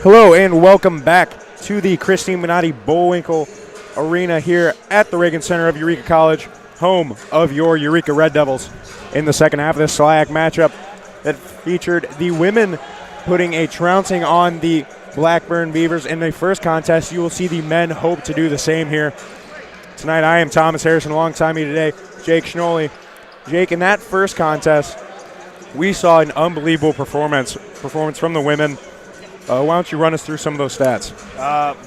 Hello and welcome back to the Christine Minotti Bullwinkle Arena here at the Reagan Center of Eureka College, home of your Eureka Red Devils. In the second half of this SLIAC matchup that featured the women putting a trouncing on the Blackburn Beavers in the first contest, you will see the men hope to do the same here. Tonight I am Thomas Harrison, alongside me today, Jake Schnolly. Jake, in that first contest, we saw an unbelievable performance from the women. Why don't you run us through some of those stats?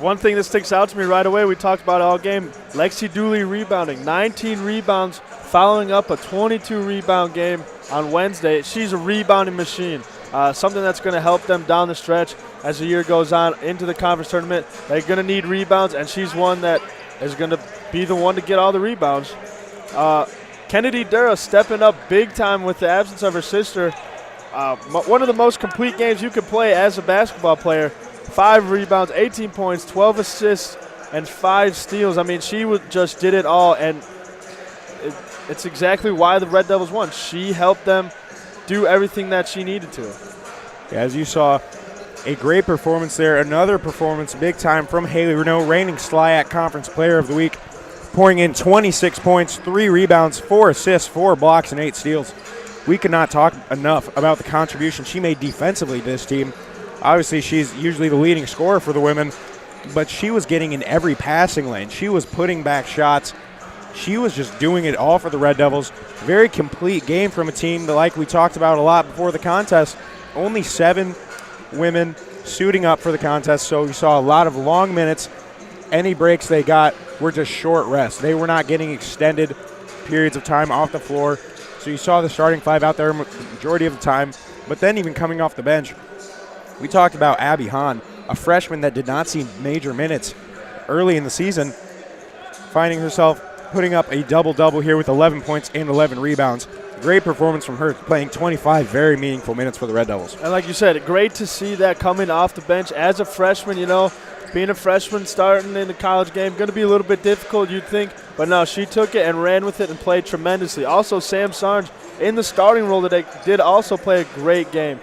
One thing that sticks out to me right away, we talked about it all game, Lexi Dooley rebounding. 19 rebounds following up a 22-rebound game on Wednesday. She's a rebounding machine, something that's going to help them down the stretch as the year goes on into the conference tournament. They're going to need rebounds, and she's one that is going to be the one to get all the rebounds. Kennedy Dura stepping up big time with the absence of her sister. One of the most complete games you could play as a basketball player. 5 rebounds, 18 points, 12 assists, and 5 steals. I mean, she just did it all, and it's exactly why the Red Devils won. She helped them do everything that she needed to. As you saw, a great performance there. Another performance, big time, from Haley Renault, reigning SLIAC Conference Player of the Week, pouring in 26 points, 3 rebounds, 4 assists, 4 blocks, and 8 steals. We could not talk enough about the contribution she made defensively to this team. Obviously, she's usually the leading scorer for the women, but she was getting in every passing lane. She was putting back shots. She was just doing it all for the Red Devils. Very complete game from a team that, like we talked about a lot before the contest, only 7 women suiting up for the contest, so we saw a lot of long minutes. Any breaks they got were just short rests. They were not getting extended periods of time off the floor. So you saw the starting 5 out there majority of the time, but then even coming off the bench, we talked about Abby Hahn, a freshman that did not see major minutes early in the season, finding herself putting up a double-double here with 11 points and 11 rebounds. Great performance from her, playing 25 very meaningful minutes for the Red Devils. And like you said, great to see that coming off the bench as a freshman. You know, being a freshman starting in the college game, going to be a little bit difficult, you'd think. But no, she took it and ran with it and played tremendously. Also, Sam Sarge in the starting role today did also play a great game.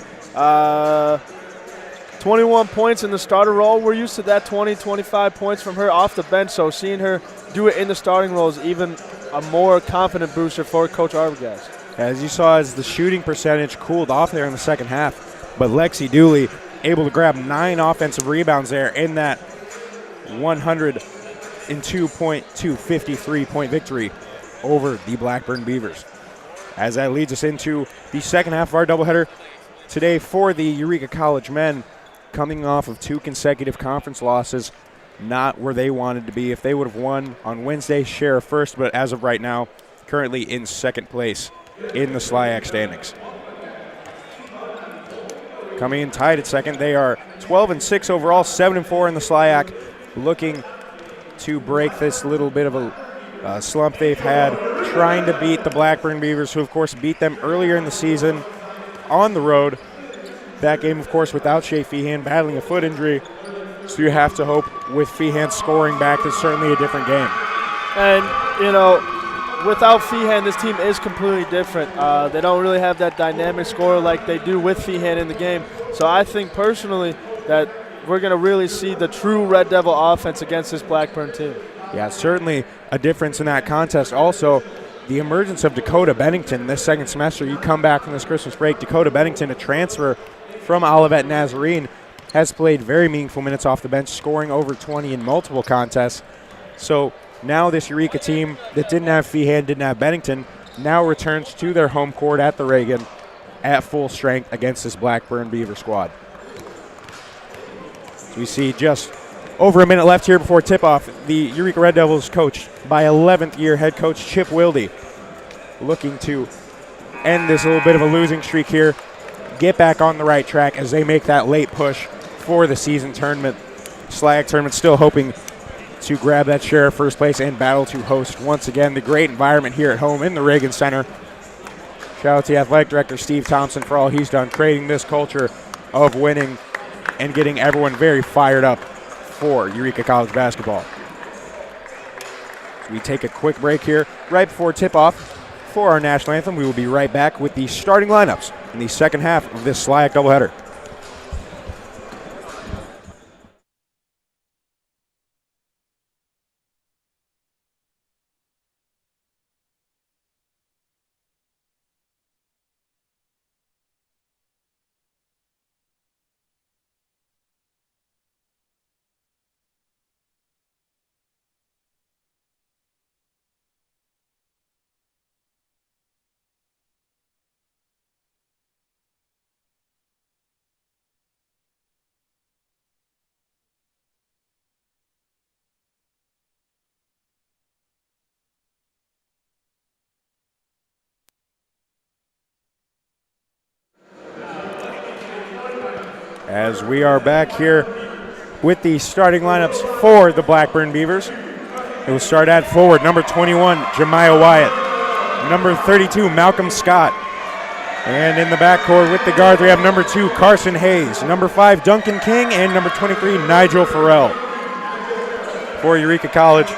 21 points in the starter role. We're used to that 20, 25 points from her off the bench. So seeing her do it in the starting role is even a more confident booster for Coach Arbogast. As you saw, as the shooting percentage cooled off there in the second half, but Lexi Dooley able to grab 9 offensive rebounds there in that 102-point to 53-point victory over the Blackburn Beavers. As that leads us into the second half of our doubleheader today for the Eureka College men, coming off of 2 consecutive conference losses, not where they wanted to be. If they would have won on Wednesday, share first, but as of right now, currently in second place in the SLIAC standings. Coming in tied at second, they are 12-6 overall, 7-4 in the SLIAC, looking to break this little bit of a slump they've had, trying to beat the Blackburn Beavers, who of course beat them earlier in the season on the road. That game, of course, without Shea Feehan battling a foot injury, so you have to hope with Feehan scoring back, it's certainly a different game. And, you know, without Feehan, this team is completely different. They don't really have that dynamic scorer like they do with Feehan in the game. So I think personally that we're going to really see the true Red Devil offense against this Blackburn team. Yeah, certainly a difference in that contest. Also, the emergence of Dakota Bennington this second semester. You come back from this Christmas break, Dakota Bennington, a transfer from Olivet Nazarene, has played very meaningful minutes off the bench, scoring over 20 in multiple contests. So now this Eureka team that didn't have Feehan, didn't have Bennington, now returns to their home court at the Reagan at full strength against this Blackburn Beaver squad. So we see just over a minute left here before tip-off. The Eureka Red Devils coached by 11th year head coach Chip Wilde, looking to end this little bit of a losing streak here, get back on the right track as they make that late push for the season tournament. SLIAC tournament still hoping to grab that share of first place and battle to host once again the great environment here at home in the Reagan Center. Shout out to the athletic director Steve Thompson for all he's done, creating this culture of winning and getting everyone very fired up for Eureka College basketball. So we take a quick break here right before tip-off for our national anthem. We will be right back with the starting lineups in the second half of this SLIAC doubleheader. As we are back here with the starting lineups for the Blackburn Beavers. It will start at forward, number 21, Jemiah Wyatt. Number 32, Malcolm Scott. And in the backcourt with the guards, we have number 2, Carson Hayes. Number 5, Duncan King. And number 23, Nigel Farrell. For Eureka College,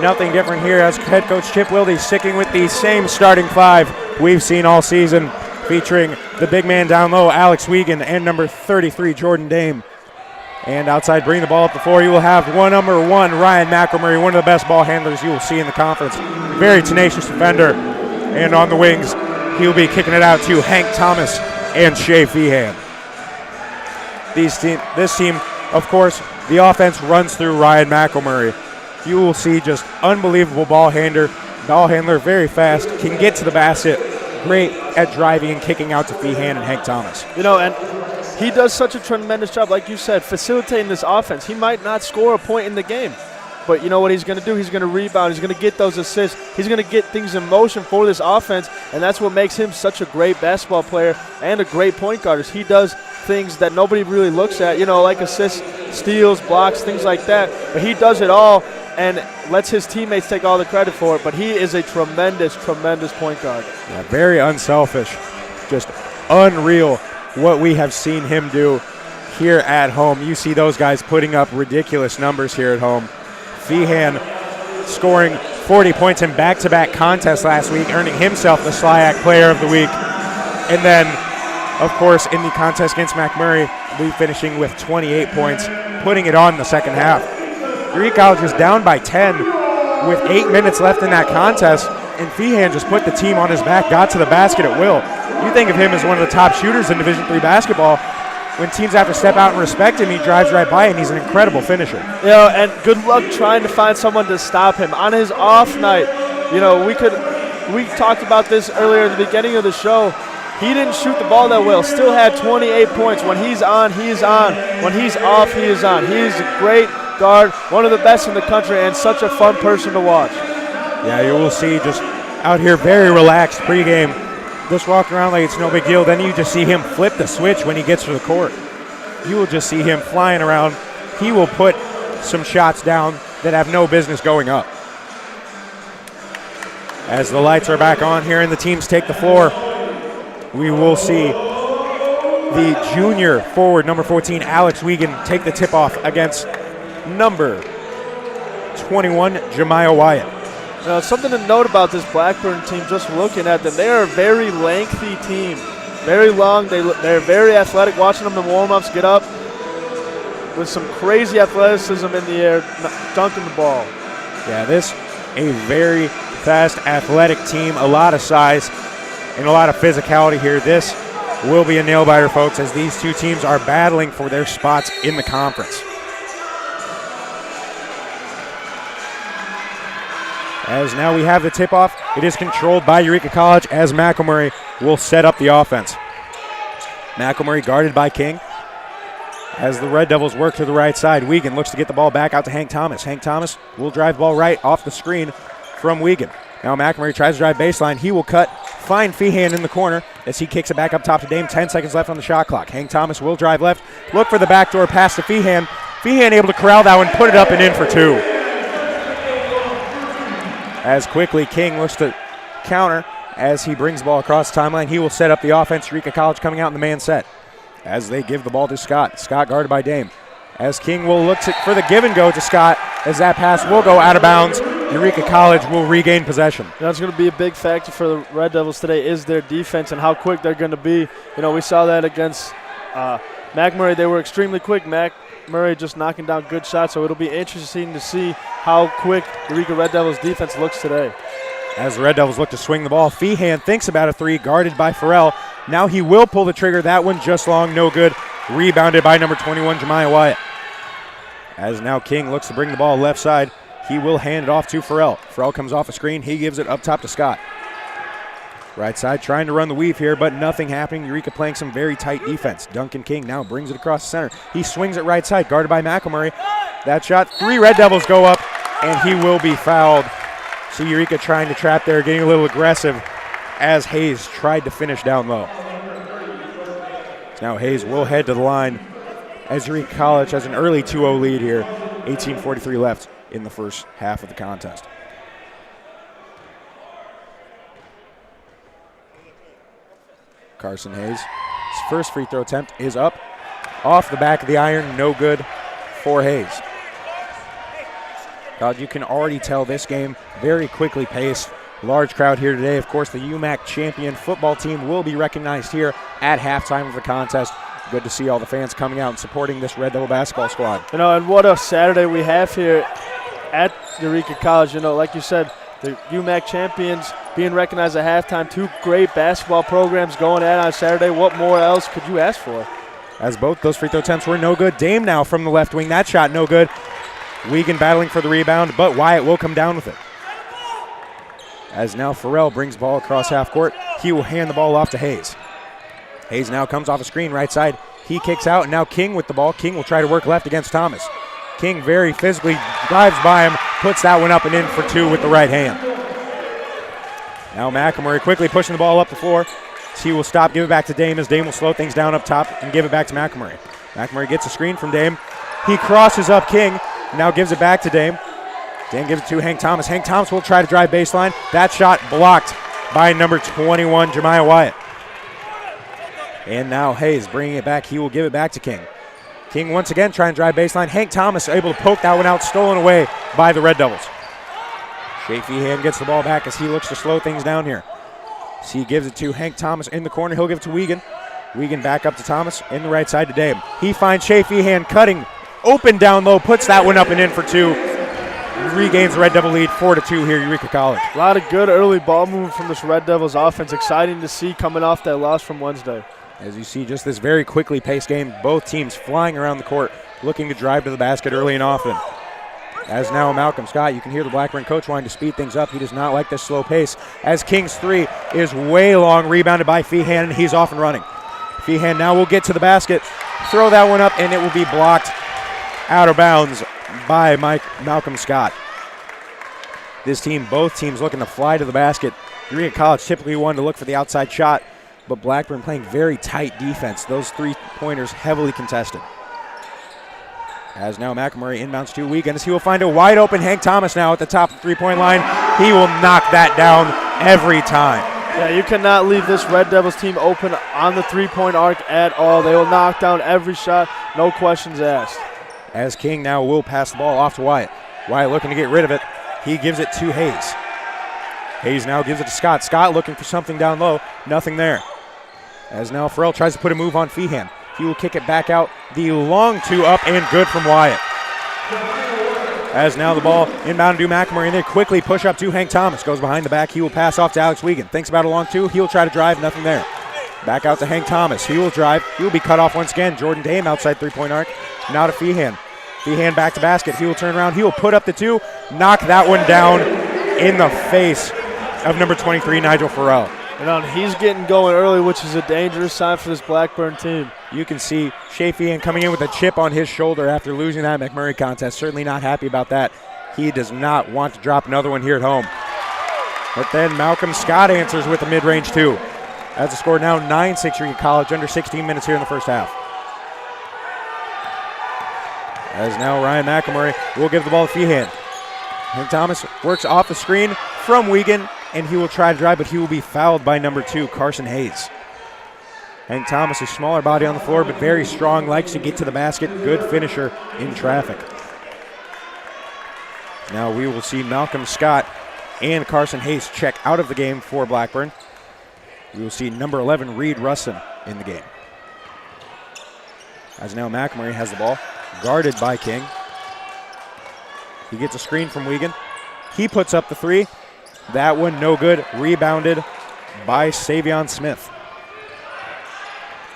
nothing different here as head coach Chip Wilde sticking with the same starting 5 we've seen all season, featuring the big man down low, Alex Wiegand, and number 33, Jordan Dame. And outside, bringing the ball up the floor, you will have number 1, Ryan McElmurray, one of the best ball handlers you will see in the conference. Very tenacious defender. And on the wings, he'll be kicking it out to Hank Thomas and Shea Feehan. This team, of course, the offense runs through Ryan McElmurray. You will see just unbelievable ball handler, very fast, can get to the basket, great at driving and kicking out to Feehan and Hank Thomas. You know, and he does such a tremendous job, like you said, facilitating this offense. He might not score a point in the game, but you know what he's going to do? He's going to rebound. He's going to get those assists. He's going to get things in motion for this offense, and that's what makes him such a great basketball player and a great point guard. Is he does things that nobody really looks at, you know, like assists, steals, blocks, things like that. But he does it all and lets his teammates take all the credit for it. But he is a tremendous, tremendous point guard. Yeah, very unselfish, just unreal what we have seen him do here at home. You see those guys putting up ridiculous numbers here at home. Feehan scoring 40 points in back-to-back contests last week, earning himself the SLIAC Player of the Week. And then, of course, in the contest against McMurray, we finishing with 28 points, putting it on the second half. Eureka College was down by 10 with 8 minutes left in that contest, and Feehan just put the team on his back, got to the basket at will. You think of him as one of the top shooters in Division III basketball. When teams have to step out and respect him, he drives right by, and he's an incredible finisher. You know, and good luck trying to find someone to stop him. On his off night, you know, we talked about this earlier in the beginning of the show. He didn't shoot the ball that well, still had 28 points. When he's on, he's on. When he's off, he is on. He's a great guard, one of the best in the country, and such a fun person to watch. Yeah, you will see just out here very relaxed pregame, just walking around like it's no big deal. Then you just see him flip the switch when he gets to the court. You will just see him flying around. He will put some shots down that have no business going up. As the lights are back on here and the teams take the floor, we will see the junior forward, number 14, Alex Wiegand, take the tip-off against number 21, Jemiah Wyatt. Now, something to note about this Blackburn team, just looking at them, they are a very lengthy team. Very long. They're very athletic. Watching them in warm-ups get up with some crazy athleticism in the air, dunking the ball. Yeah, this a very fast, athletic team, a lot of size and a lot of physicality here. This will be a nail-biter, folks, as these two teams are battling for their spots in the conference. As now we have the tip-off, it is controlled by Eureka College as McElmurray will set up the offense. McElmurray guarded by King. As the Red Devils work to the right side, Wiegand looks to get the ball back out to Hank Thomas. Hank Thomas will drive the ball right off the screen from Wiegand. Now McElmurray tries to drive baseline. He will cut, find Feehan in the corner as he kicks it back up top to Dame. 10 seconds left on the shot clock. Hank Thomas will drive left, look for the backdoor pass to Feehan. Feehan able to corral that one, put it up and in for 2. As quickly King looks to counter as he brings the ball across the timeline. He will set up the offense. Eureka College coming out in the man set as they give the ball to Scott. Scott guarded by Dame. As King will look for the give and go to Scott as that pass will go out of bounds. Eureka College will regain possession. That's going to be a big factor for the Red Devils today is their defense and how quick they're going to be. You know, we saw that against McMurray. They were extremely quick. McMurray just knocking down good shots, so it'll be interesting to see how quick Eureka Red Devils defense looks today. As the Red Devils look to swing the ball, Feehan thinks about a 3, guarded by Farrell. Now he will pull the trigger. That one just long, no good. Rebounded by number 21, Jemiah Wyatt. As now King looks to bring the ball left side, he will hand it off to Farrell. Farrell comes off a screen. He gives it up top to Scott. Right side trying to run the weave here, but nothing happening. Eureka playing some very tight defense. Duncan King now brings it across the center. He swings it right side, guarded by McElmurray. That shot, 3 Red Devils go up, and he will be fouled. So Eureka trying to trap there, getting a little aggressive as Hayes tried to finish down low. Now Hayes will head to the line as Eureka College has an early 2-0 lead here. 18:43 left in the first half of the contest. Carson Hayes, his first free throw attempt is up. Off the back of the iron, no good for Hayes. God, you can already tell this game very quickly paced. Large crowd here today. Of course, the UMAC champion football team will be recognized here at halftime of the contest. Good to see all the fans coming out and supporting this Red Devil basketball squad. And what a Saturday we have here at Eureka College. Like you said, the UMAC champions being recognized at halftime. Two great basketball programs going at on Saturday. What more else could you ask for? As both those free throw attempts were no good. Dame now from the left wing. That shot no good. Wiegand battling for the rebound, but Wyatt will come down with it. As now Farrell brings the ball across half court. He will hand the ball off to Hayes. Hayes now comes off a screen right side. He kicks out, and now King with the ball. King will try to work left against Thomas. King very physically drives by him, puts that one up and in for two with the right hand. Now McElmurray quickly pushing the ball up the floor. He will stop, give it back to Dame as Dame will slow things down up top and give it back to McElmurray. McElmurray gets a screen from Dame. He crosses up King, now gives it back to Dame. Dame gives it to Hank Thomas. Hank Thomas will try to drive baseline. That shot blocked by number 21, Jemiah Wyatt. And now Hayes bringing it back. He will give it back to King. King once again trying to drive baseline. Hank Thomas able to poke that one out, stolen away by the Red Devils. Shea Feehan gets the ball back as he looks to slow things down here. So he gives it to Hank Thomas in the corner. He'll give it to Wiegand. Wiegand back up to Thomas in the right side to Dame. He finds Shea Feehan cutting, open down low, puts that one up and in for two. Regains the Red Devil lead 4-2 here, Eureka College. A lot of good early ball movement from this Red Devils offense. Exciting to see coming off that loss from Wednesday. As you see, just this very quickly paced game, both teams flying around the court, looking to drive to the basket early and often. As now Malcolm Scott, you can hear the Blackburn coach wanting to speed things up. He does not like this slow pace. As King's three is way long, rebounded by Feehan, and he's off and running. Feehan now will get to the basket, throw that one up, and it will be blocked out of bounds by Malcolm Scott. This team, both teams looking to fly to the basket. Eureka College typically wanted to look for the outside shot, but Blackburn playing very tight defense. Those three-pointers heavily contested. As now McElmurray inbounds to Wiegand. He will find a wide open Hank Thomas now at the top of the three-point line. He will knock that down every time. Yeah, you cannot leave this Red Devils team open on the three-point arc at all. They will knock down every shot, no questions asked. As King now will pass the ball off to Wyatt. Wyatt looking to get rid of it. He gives it to Hayes. Hayes now gives it to Scott. Scott looking for something down low. Nothing there. As now Farrell tries to put a move on Feehan. He will kick it back out. The long two up and good from Wyatt. As now the ball inbound to McElmurray, and they quickly push up to Hank Thomas. Goes behind the back. He will pass off to Alex Wiegand. Thinks about a long two. He will try to drive. Nothing there. Back out to Hank Thomas. He will drive. He will be cut off once again. Jordan Dame outside three-point arc. Now to Feehan. Feehan back to basket. He will turn around. He will put up the two. Knock that one down in the face of number 23, Nigel Farrell. And he's getting going early, which is a dangerous sign for this Blackburn team. You can see Shea Feehan coming in with a chip on his shoulder after losing that McMurray contest. Certainly not happy about that. He does not want to drop another one here at home. But then Malcolm Scott answers with a mid-range two. That's a score now 9-6 Eureka College, under 16 minutes here in the first half. As now Ryan McElmurray will give the ball to Feehan. Hank Thomas works off the screen from Wiegand, and he will try to drive, but he will be fouled by number 2, Carson Hayes. Hank Thomas, a smaller body on the floor, but very strong, likes to get to the basket, good finisher in traffic. Now we will see Malcolm Scott and Carson Hayes check out of the game for Blackburn. We will see number 11, Reed Russin, in the game. As now McElmurray has the ball, guarded by King. He gets a screen from Wiegand. He puts up the three. That one no good, rebounded by Savion Smith.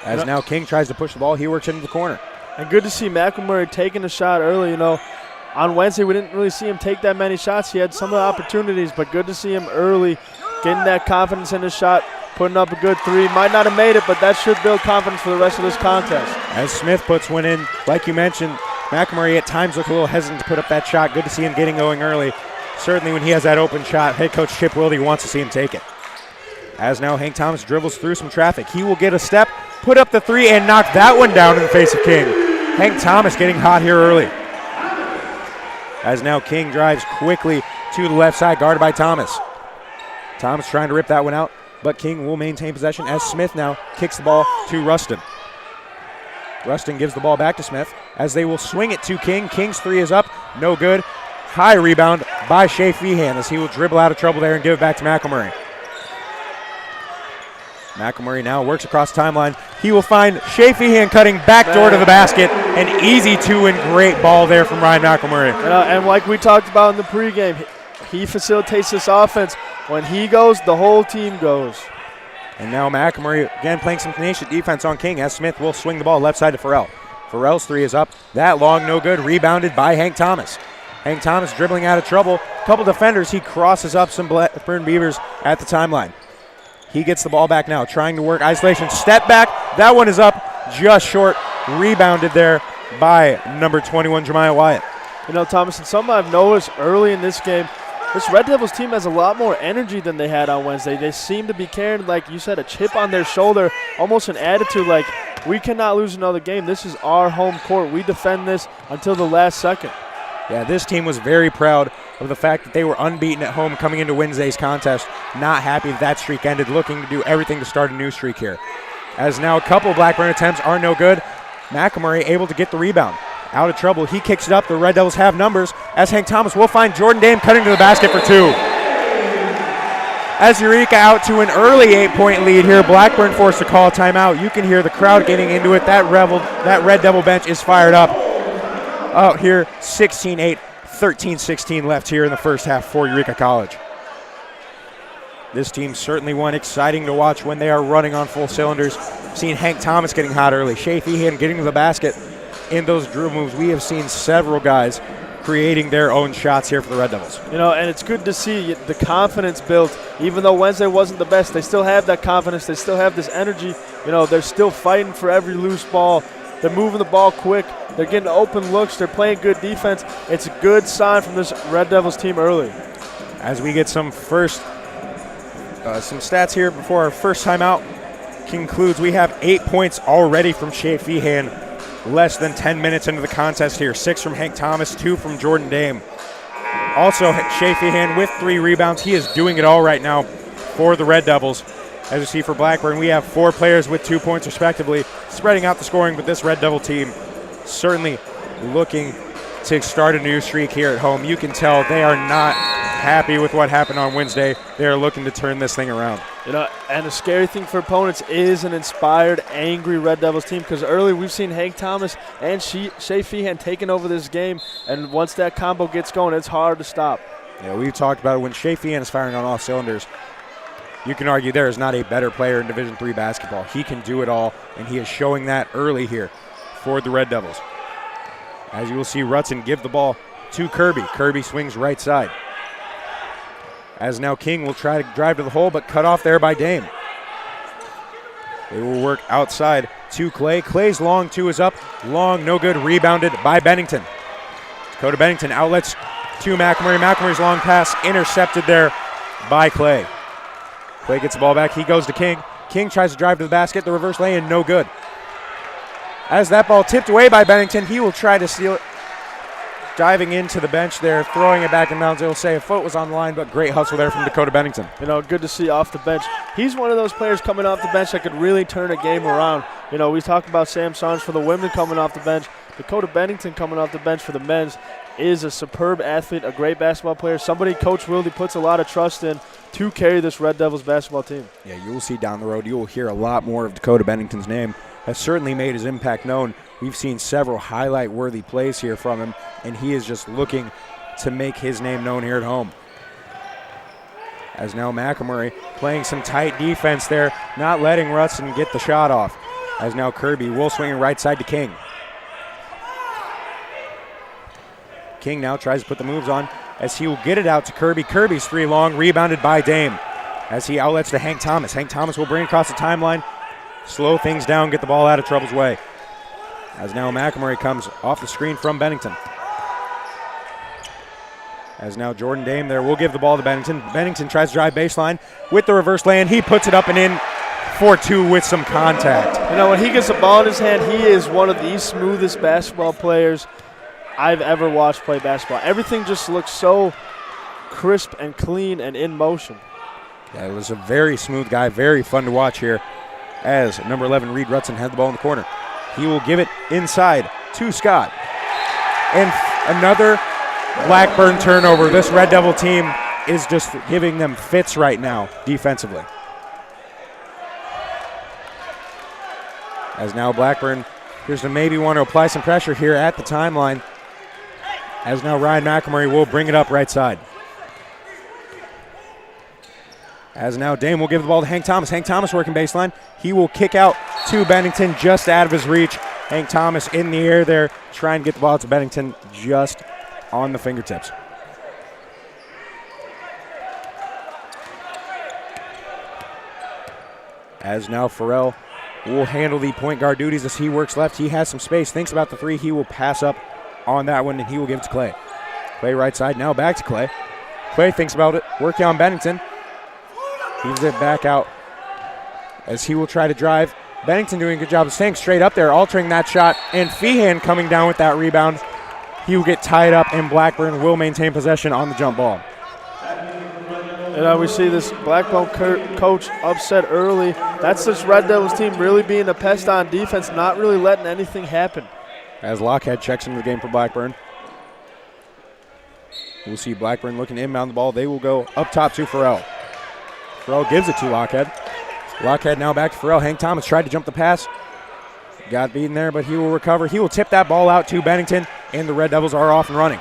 As now King tries to push the ball, he works into the corner. And good to see McElmurray taking a shot early. On Wednesday we didn't really see him take that many shots. He had some of the opportunities, but good to see him early, getting that confidence in his shot, putting up a good three. Might not have made it, but that should build confidence for the rest of this contest. As Smith puts one in, like you mentioned, McElmurray at times looked a little hesitant to put up that shot. Good to see him getting going early. Certainly when he has that open shot, head coach Chip Wilde wants to see him take it. As now Hank Thomas dribbles through some traffic. He will get a step, put up the three, and knock that one down in the face of King. Hank Thomas getting hot here early. As now King drives quickly to the left side, guarded by Thomas. Thomas trying to rip that one out, but King will maintain possession as Smith now kicks the ball to Rustin. Rustin gives the ball back to Smith as they will swing it to King. King's three is up, no good. High rebound by Shea Feehan as he will dribble out of trouble there and give it back to McElmurray. McElmurray now works across the timeline. He will find Shea Feehan cutting backdoor to the basket. An easy two and great ball there from Ryan McElmurray. And like we talked about in the pregame, he facilitates this offense. When he goes, the whole team goes. And now McElmurray again playing some tenacious defense on King as Smith will swing the ball left side to Farrell. Farrell's three is up. That long, no good. Rebounded by Hank Thomas. Hank Thomas dribbling out of trouble. Couple defenders. He crosses up some Blackburn Beavers at the timeline. He gets the ball back now, trying to work isolation. Step back. That one is up just short. Rebounded there by number 21, Jeremiah Wyatt. You know, Thomas, and something I've noticed early in this game, this Red Devils team has a lot more energy than they had on Wednesday. They seem to be carrying, like you said, a chip on their shoulder, almost an attitude like, we cannot lose another game. This is our home court. We defend this until the last second. Yeah, this team was very proud of the fact that they were unbeaten at home coming into Wednesday's contest. Not happy that streak ended, looking to do everything to start a new streak here. As now a couple of Blackburn attempts are no good. McElmurray able to get the rebound. Out of trouble, he kicks it up. The Red Devils have numbers as Hank Thomas will find Jordan Dame cutting to the basket for two. As Eureka out to an early 8-point lead here, Blackburn forced to call a timeout. You can hear the crowd getting into it. That Red Devil bench is fired up. Out here, 16-8, 13-16 left here in the first half for Eureka College. This team certainly one exciting to watch when they are running on full cylinders. Seen Hank Thomas getting hot early, Shea Feehan getting to the basket. In those dribble moves, we have seen several guys creating their own shots here for the Red Devils. You know, and it's good to see the confidence built. Even though Wednesday wasn't the best, they still have that confidence. They still have this energy. You know, they're still fighting for every loose ball. They're moving the ball quick. They're getting open looks. They're playing good defense. It's a good sign from this Red Devils team early. As we get some stats here before our first timeout concludes, we have 8 points already from Shea Feehan. Less than 10 minutes into the contest here. 6 from Hank Thomas, 2 from Jordan Dame. Also, Shea Feehan with 3 rebounds. He is doing it all right now for the Red Devils. As you see for Blackburn, we have 4 players with 2 points respectively, spreading out the scoring, but this Red Devil team certainly looking to start a new streak here at home. You can tell they are not happy with what happened on Wednesday. They are looking to turn this thing around. You know, and the scary thing for opponents is an inspired, angry Red Devils team, because early we've seen Hank Thomas and Shea Feehan taking over this game, and once that combo gets going, it's hard to stop. Yeah, we've talked about it. When Shea Feehan is firing on all cylinders, you can argue there is not a better player in Division III basketball. He can do it all, and he is showing that early here for the Red Devils. As you will see, Rutson give the ball to Kirby. Kirby swings right side. As now King will try to drive to the hole, but cut off there by Dame. They will work outside to Clay. Clay's long two is up. Long, no good, rebounded by Bennington. Dakota Bennington outlets to McElmurray. McElmurray's long pass intercepted there by Clay. Clay gets the ball back. He goes to King. King tries to drive to the basket. The reverse lay-in, no good. As that ball tipped away by Bennington, he will try to steal it. Diving into the bench there, throwing it back in bounds. They will say a foot was on the line, but great hustle there from Dakota Bennington. You know, good to see off the bench. He's one of those players coming off the bench that could really turn a game around. You know, we talked about Sam Saunders for the women coming off the bench. Dakota Bennington coming off the bench for the men's is a superb athlete, a great basketball player, somebody Coach Wilde puts a lot of trust in to carry this Red Devils basketball team. Yeah, you will see down the road, you will hear a lot more of Dakota Bennington's name. Has certainly made his impact known. We've seen several highlight-worthy plays here from him, and he is just looking to make his name known here at home. As now McElmurray playing some tight defense there, not letting Rutson get the shot off. As now Kirby will swing right side to King. King now tries to put the moves on as he will get it out to Kirby. Kirby's three long, rebounded by Dame. As he outlets to Hank Thomas. Hank Thomas will bring it across the timeline, slow things down, get the ball out of trouble's way. As now McElmurray comes off the screen from Bennington. As now Jordan Dame there will give the ball to Bennington. Bennington tries to drive baseline with the reverse lay-in. He puts it up and in for two with some contact. You know, when he gets the ball in his hand, he is one of the smoothest basketball players I've ever watched play basketball. Everything just looks so crisp and clean and in motion. Yeah, it was a very smooth guy, very fun to watch here as number 11, Reed Rutson, had the ball in the corner. He will give it inside to Scott. And another Blackburn turnover. This Red Devil team is just giving them fits right now defensively. As now Blackburn appears to maybe want to apply some pressure here at the timeline. As now Ryan McElmurray will bring it up right side. As now Dame will give the ball to Hank Thomas. Hank Thomas working baseline. He will kick out to Bennington just out of his reach. Hank Thomas in the air there, trying to get the ball to Bennington just on the fingertips. As now Farrell will handle the point guard duties as he works left. He has some space, thinks about the three. He will pass up on that one, and he will give it to Clay. Clay right side, now back to Clay. Clay thinks about it, working on Bennington. Gives it back out as he will try to drive. Bennington doing a good job of staying straight up there, altering that shot, and Feehan coming down with that rebound. He will get tied up, and Blackburn will maintain possession on the jump ball. And we see this Blackburn coach upset early. That's this Red Devils team really being a pest on defense, not really letting anything happen. As Lockhead checks into the game for Blackburn. We'll see Blackburn looking to inbound the ball. They will go up top to Farrell. Farrell gives it to Lockhead. Lockhead now back to Farrell. Hank Thomas tried to jump the pass. Got beaten there, but he will recover. He will tip that ball out to Bennington, and the Red Devils are off and running.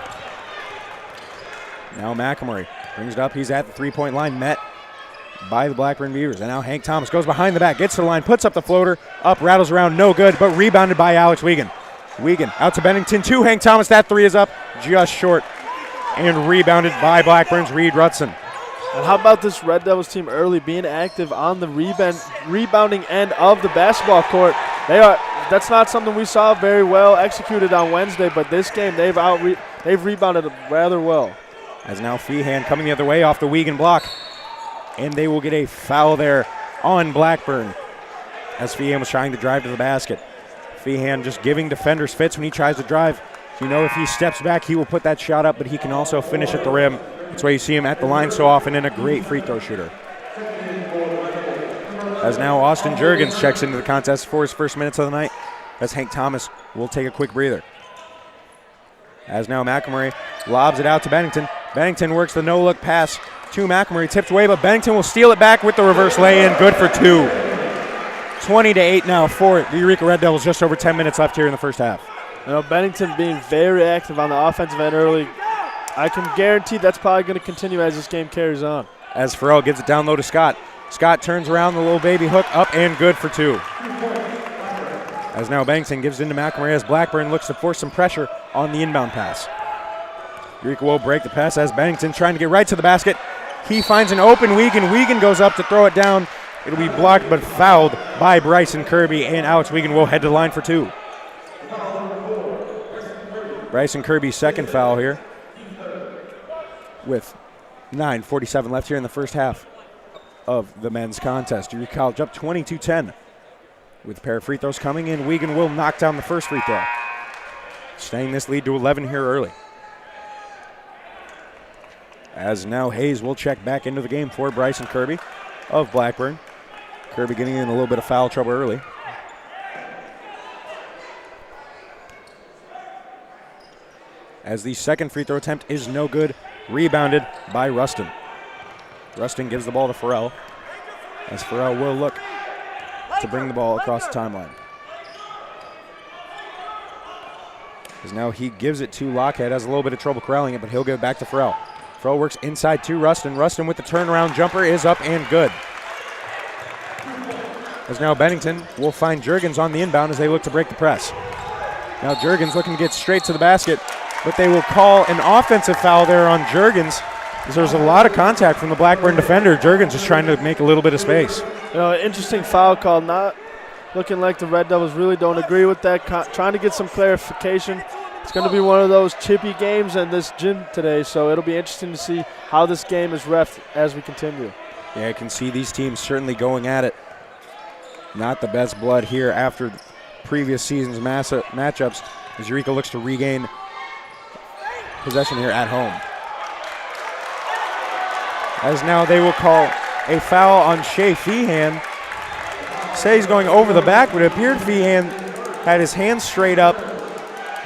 Now McElmurray brings it up. He's at the three-point line, met by the Blackburn Beavers. And now Hank Thomas goes behind the back, gets to the line, puts up the floater, up, rattles around, no good, but rebounded by Alex Wiegand. Wiegand out to Bennington, to Hank Thomas. That three is up, just short, and rebounded by Blackburn's Reed Rutson. And how about this Red Devils team early being active on the rebounding end of the basketball court? That's not something we saw very well executed on Wednesday, but this game they've rebounded rather well. As now Feehan coming the other way off the Wiegand block, and they will get a foul there on Blackburn as Feehan was trying to drive to the basket. Feehan just giving defenders fits when he tries to drive. You know, if he steps back, he will put that shot up, but he can also finish at the rim. That's why you see him at the line so often, and a great free throw shooter. As now Austin Juergens checks into the contest for his first minutes of the night, as Hank Thomas will take a quick breather. As now McElmurray lobs it out to Bennington. Bennington works the no-look pass to McElmurray, tipped away, but Bennington will steal it back with the reverse lay-in, good for two. 20-8 now for the Eureka Red Devils, just over 10 minutes left here in the first half. You know, Bennington being very active on the offensive end early. I can guarantee that's probably going to continue as this game carries on. As Farrell gives it down low to Scott. Scott turns around, the little baby hook up and good for two. As now Bennington gives it into McElmurray as Blackburn looks to force some pressure on the inbound pass. Eureka will break the pass as Bennington trying to get right to the basket. He finds an open Wiegand. Wiegand goes up to throw it down. It'll be blocked but fouled by Bryson Kirby, and Alex Wiegand will head to the line for two. Bryson Kirby's second foul here with 9:47 left here in the first half of the men's contest. Eureka College up 22-10 with a pair of free throws coming in. Wiegand will knock down the first free throw, staying this lead to 11 here early. As now Hayes will check back into the game for Bryson Kirby of Blackburn. Kirby getting in a little bit of foul trouble early. As the second free throw attempt is no good, rebounded by Rustin. Rustin gives the ball to Farrell, as Farrell will look to bring the ball across the timeline. As now he gives it to Lockhead, has a little bit of trouble corralling it, but he'll give it back to Farrell. Farrell works inside to Rustin. Rustin with the turnaround jumper is up and good. As now Bennington will find Juergens on the inbound as they look to break the press. Now Juergens looking to get straight to the basket, but they will call an offensive foul there on Juergens. There's a lot of contact from the Blackburn defender. Juergens is trying to make a little bit of space. You know, interesting foul call. Not looking like the Red Devils really don't agree with that. Trying to get some clarification. It's going to be one of those chippy games in this gym today, so it'll be interesting to see how this game is reffed as we continue. Yeah, I can see these teams certainly going at it. Not the best blood here after previous season's matchups as Eureka looks to regain possession here at home. As now they will call a foul on Shea Feehan. Say he's going over the back, but it appeared Feehan had his hands straight up,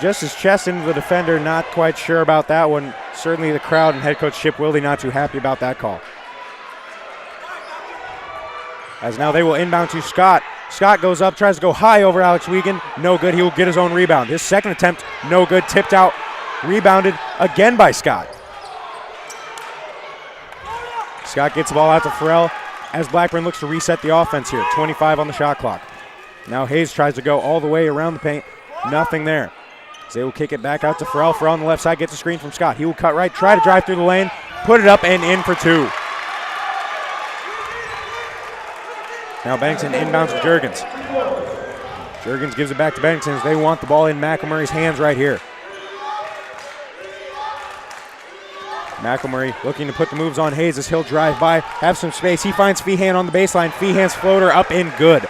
just his chest into the defender. Not quite sure about that one. Certainly the crowd and head coach Chip Wilde not too happy about that call. As now they will inbound to Scott. Scott goes up, tries to go high over Alex Wiegand. No good. He will get his own rebound. His second attempt, no good. Tipped out, rebounded again by Scott. Scott gets the ball out to Farrell as Blackburn looks to reset the offense here. 25 on the shot clock. Now Hayes tries to go all the way around the paint. Nothing there. So they will kick it back out to Farrell. Farrell on the left side gets a screen from Scott. He will cut right, try to drive through the lane, put it up and in for two. Now Bennington inbounds to Juergens. Juergens gives it back to Bennington as they want the ball in McElmurray's hands right here. McElmurray looking to put the moves on Hayes as he'll drive by, have some space. He finds Feehan on the baseline. Feehan's floater up and good.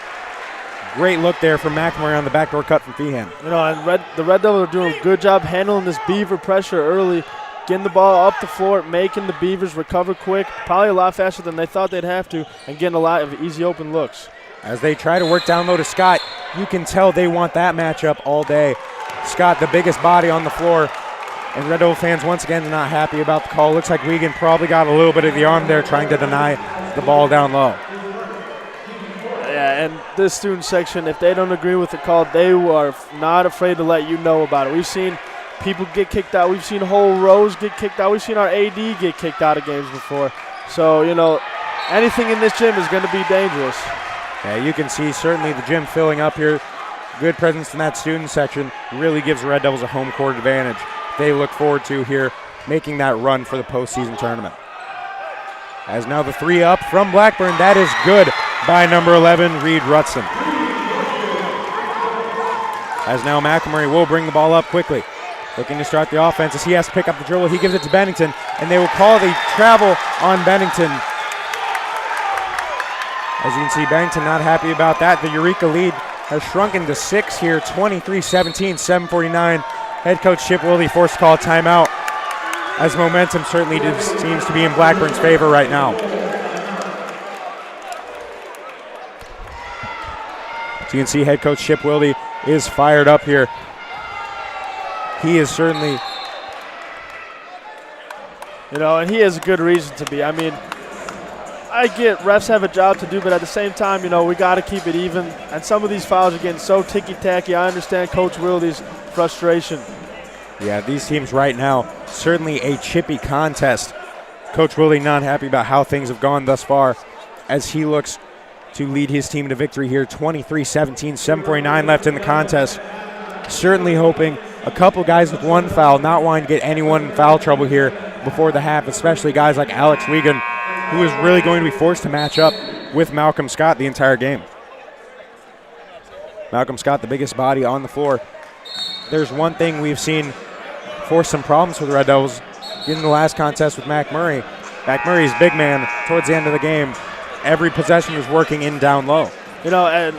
Great look there from McElmurray on the backdoor cut from Feehan. You know, and the Red Devils are doing a good job handling this Beaver pressure early, getting the ball up the floor, making the Beavers recover quick, probably a lot faster than they thought they'd have to, and getting a lot of easy open looks. As they try to work down low to Scott, you can tell they want that matchup all day. Scott, the biggest body on the floor, and Red Devil fans once again not happy about the call. Looks like Wiegand probably got a little bit of the arm there trying to deny the ball down low. Yeah, and this student section, if they don't agree with the call, they are not afraid to let you know about it. We've seen people get kicked out. We've seen whole rows get kicked out. We've seen our AD get kicked out of games before. So, you know, anything in this gym is going to be dangerous. Yeah, you can see certainly the gym filling up here. Good presence in that student section really gives the Red Devils a home court advantage. They look forward to here making that run for the postseason tournament. As now the three up from Blackburn, that is good by number 11, Reed Rutson. As now McElmurray will bring the ball up quickly. Looking to start the offense as he has to pick up the dribble. He gives it to Bennington, and they will call the travel on Bennington. As you can see, Bennington not happy about that. The Eureka lead has shrunken to 6 here, 23-17, 7:49. Head coach Chip Wilde forced to call a timeout as momentum certainly seems to be in Blackburn's favor right now. So you can see head coach Chip Wilde is fired up here. He is certainly, you know, and he has a good reason to be. I mean, I get refs have a job to do, but at the same time, you know, we got to keep it even. And some of these fouls are getting so ticky-tacky. I understand Coach Wilde's frustration. Yeah, these teams right now, certainly a chippy contest. Coach Wilde not happy about how things have gone thus far as he looks to lead his team to victory here. 23-17, 7:49 left in the contest. Certainly hoping a couple guys with one foul, not wanting to get anyone in foul trouble here before the half, especially guys like Alex Wiegand, who is really going to be forced to match up with Malcolm Scott the entire game. Malcolm Scott, the biggest body on the floor. There's one thing we've seen force some problems for the Red Devils in the last contest with McMurray. McMurray's big man towards the end of the game. Every possession was working in down low. You know, and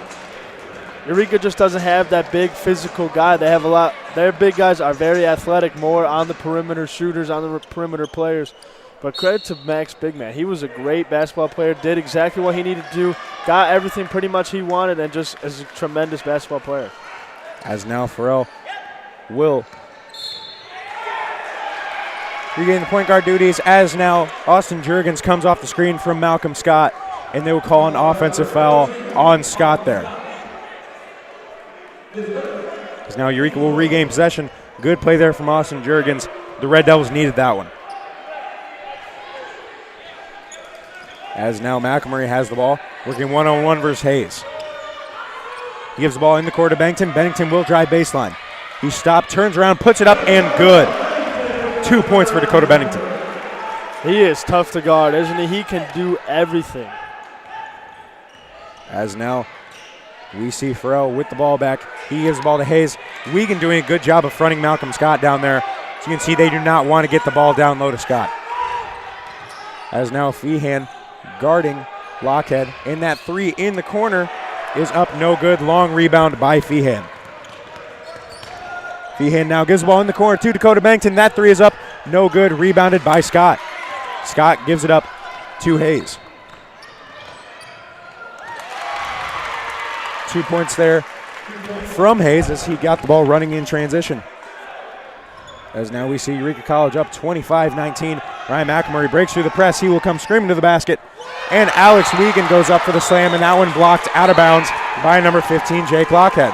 Eureka just doesn't have that big physical guy. They have a lot. Their big guys are very athletic, more on the perimeter shooters, on the perimeter players. But credit to Mac's big man. He was a great basketball player, did exactly what he needed to do, got everything pretty much he wanted, and just is a tremendous basketball player. As now Farrell will regain the point guard duties, as now Austin Juergens comes off the screen from Malcolm Scott, and they will call an offensive foul on Scott there. As now Eureka will regain possession. Good play there from Austin Juergens. The Red Devils needed that one. As now McElmurray has the ball, working one-on-one versus Hayes. He gives the ball in the court to Bennington. Bennington will drive baseline. He stopped, turns around, puts it up, and good. 2 points for Dakota Bennington. He is tough to guard, isn't he? He can do everything. As now we see Farrell with the ball back. He gives the ball to Hayes. Wiegand doing a good job of fronting Malcolm Scott down there. So you can see they do not want to get the ball down low to Scott. As now Feehan guarding Lockhead in that three in the corner. is up, no good. Long rebound by Feehan. Feehan now gives the ball in the corner to Dakota Bennington. That three is up, no good. Rebounded by Scott. Scott gives it up to Hayes. 2 points there from Hayes as he got the ball running in transition. As now we see Eureka College up 25-19. Ryan McElmurray breaks through the press. He will come screaming to the basket. And Alex Wiegand goes up for the slam, and that one blocked out of bounds by number 15, Jake Lockhead.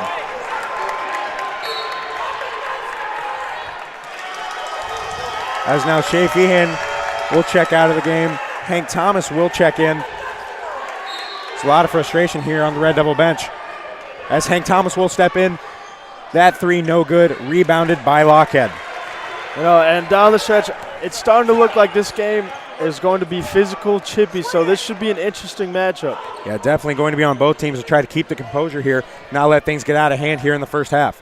As now Shea Feehan will check out of the game. Hank Thomas will check in. There's a lot of frustration here on the Red Devil bench. As Hank Thomas will step in. That three no good, rebounded by Lockhead. You know, and down the stretch, it's starting to look like this game is going to be physical, chippy, so this should be an interesting matchup. Yeah, definitely going to be on both teams to try to keep the composure here, not let things get out of hand here in the first half.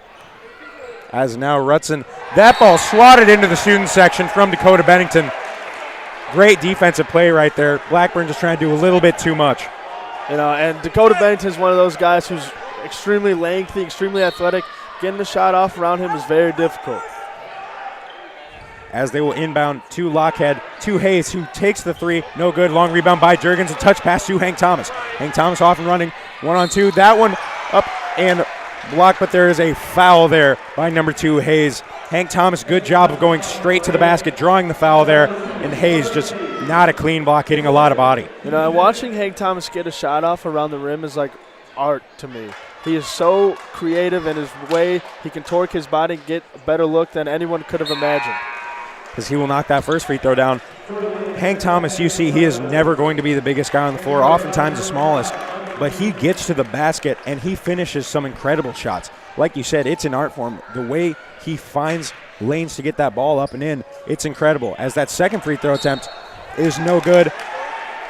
As now Rutson, that ball swatted into the student section from Dakota Bennington. Great defensive play right there. Blackburn just trying to do a little bit too much. You know, and Dakota Bennington is one of those guys who's extremely lengthy, extremely athletic. Getting the shot off around him is very difficult. As they will inbound to Lockhead, to Hayes, who takes the three. No good. Long rebound by Jurgens. A touch pass to Hank Thomas. Hank Thomas off and running. 1-on-2. That one up and blocked, but there is a foul there by number 2, Hayes. Hank Thomas, good job of going straight to the basket, drawing the foul there, and Hayes just not a clean block, hitting a lot of body. You know, watching Hank Thomas get a shot off around the rim is like art to me. He is so creative in his way. He can torque his body and get a better look than anyone could have imagined. Because he will knock that first free throw down. Hank Thomas, you see, he is never going to be the biggest guy on the floor, oftentimes the smallest, but he gets to the basket and he finishes some incredible shots. Like you said, it's an art form. The way he finds lanes to get that ball up and in, it's incredible. As that second free throw attempt is no good.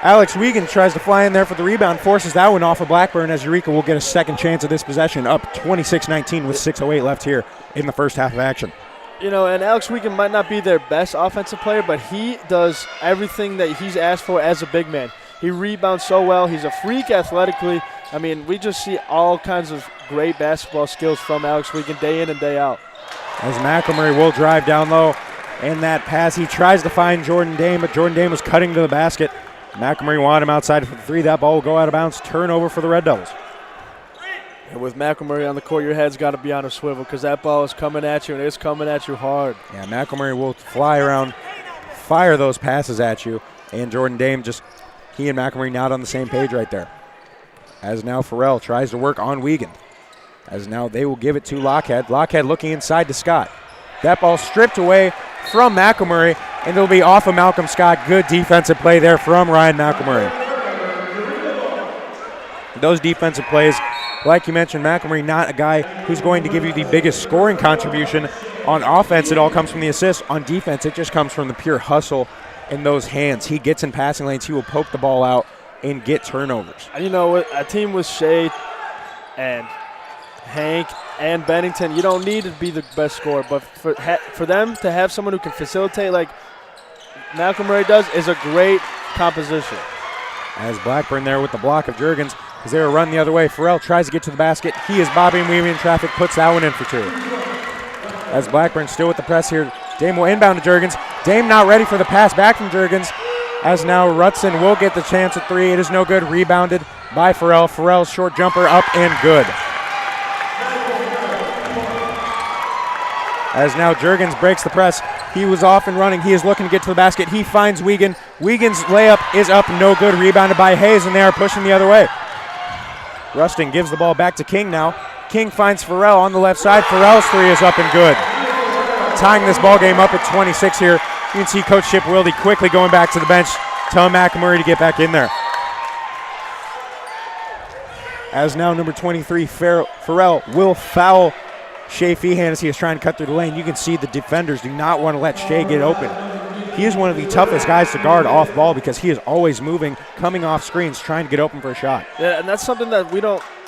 Alex Wiegand tries to fly in there for the rebound, forces that one off of Blackburn as Eureka will get a second chance at this possession, up 26-19 with 6:08 left here in the first half of action. You know, and Alex Wiegand might not be their best offensive player, but he does everything that he's asked for as a big man. He rebounds so well. He's a freak athletically. I mean, we just see all kinds of great basketball skills from Alex Wiegand day in and day out. As McElmurray will drive down low, and that pass, he tries to find Jordan Dame, but Jordan Dame was cutting to the basket. McElmurray wanted him outside for the three. That ball will go out of bounds. Turnover for the Red Devils. And with McElmurray on the court, your head's got to be on a swivel because that ball is coming at you, and it's coming at you hard. Yeah, McElmurray will fly around, fire those passes at you, and Jordan Dame just, he and McElmurray not on the same page right there. As now Farrell tries to work on Wiegand. As now they will give it to Lockhead. Lockhead looking inside to Scott. That ball stripped away from McElmurray, and it'll be off of Malcolm Scott. Good defensive play there from Ryan McElmurray. Those defensive plays, like you mentioned, McElmurray not a guy who's going to give you the biggest scoring contribution. On offense, it all comes from the assists. On defense, it just comes from the pure hustle in those hands. He gets in passing lanes. He will poke the ball out and get turnovers. You know, a team with Shea and Hank and Bennington, you don't need to be the best scorer, but for them to have someone who can facilitate like McElmurray does is a great composition. As Blackburn there with the block of Jurgens, as they were run the other way, Farrell tries to get to the basket. He is bobbing and weaving in traffic, puts that one in for two. As Blackburn still with the press here, Dame will inbound to Jurgens. Dame not ready for the pass back from Jurgens. As now Rutson will get the chance at three. It is no good. Rebounded by Farrell. Farrell's short jumper up and good. As now Jurgens breaks the press. He was off and running. He is looking to get to the basket. He finds Wiegand. Wiegand's layup is up, no good. Rebounded by Hayes, and they are pushing the other way. Rustin gives the ball back to King now. King finds Farrell on the left side. Farrell's three is up and good. Tying this ball game up at 26 here. You can see Coach Chip Wilde quickly going back to the bench, telling McElmurray to get back in there. As now number 23, Farrell will foul Shea Feehan as he is trying to cut through the lane. You can see the defenders do not want to let Shea get open. He is one of the toughest guys to guard off ball because he is always moving, coming off screens, trying to get open for a shot. Yeah, and that's something that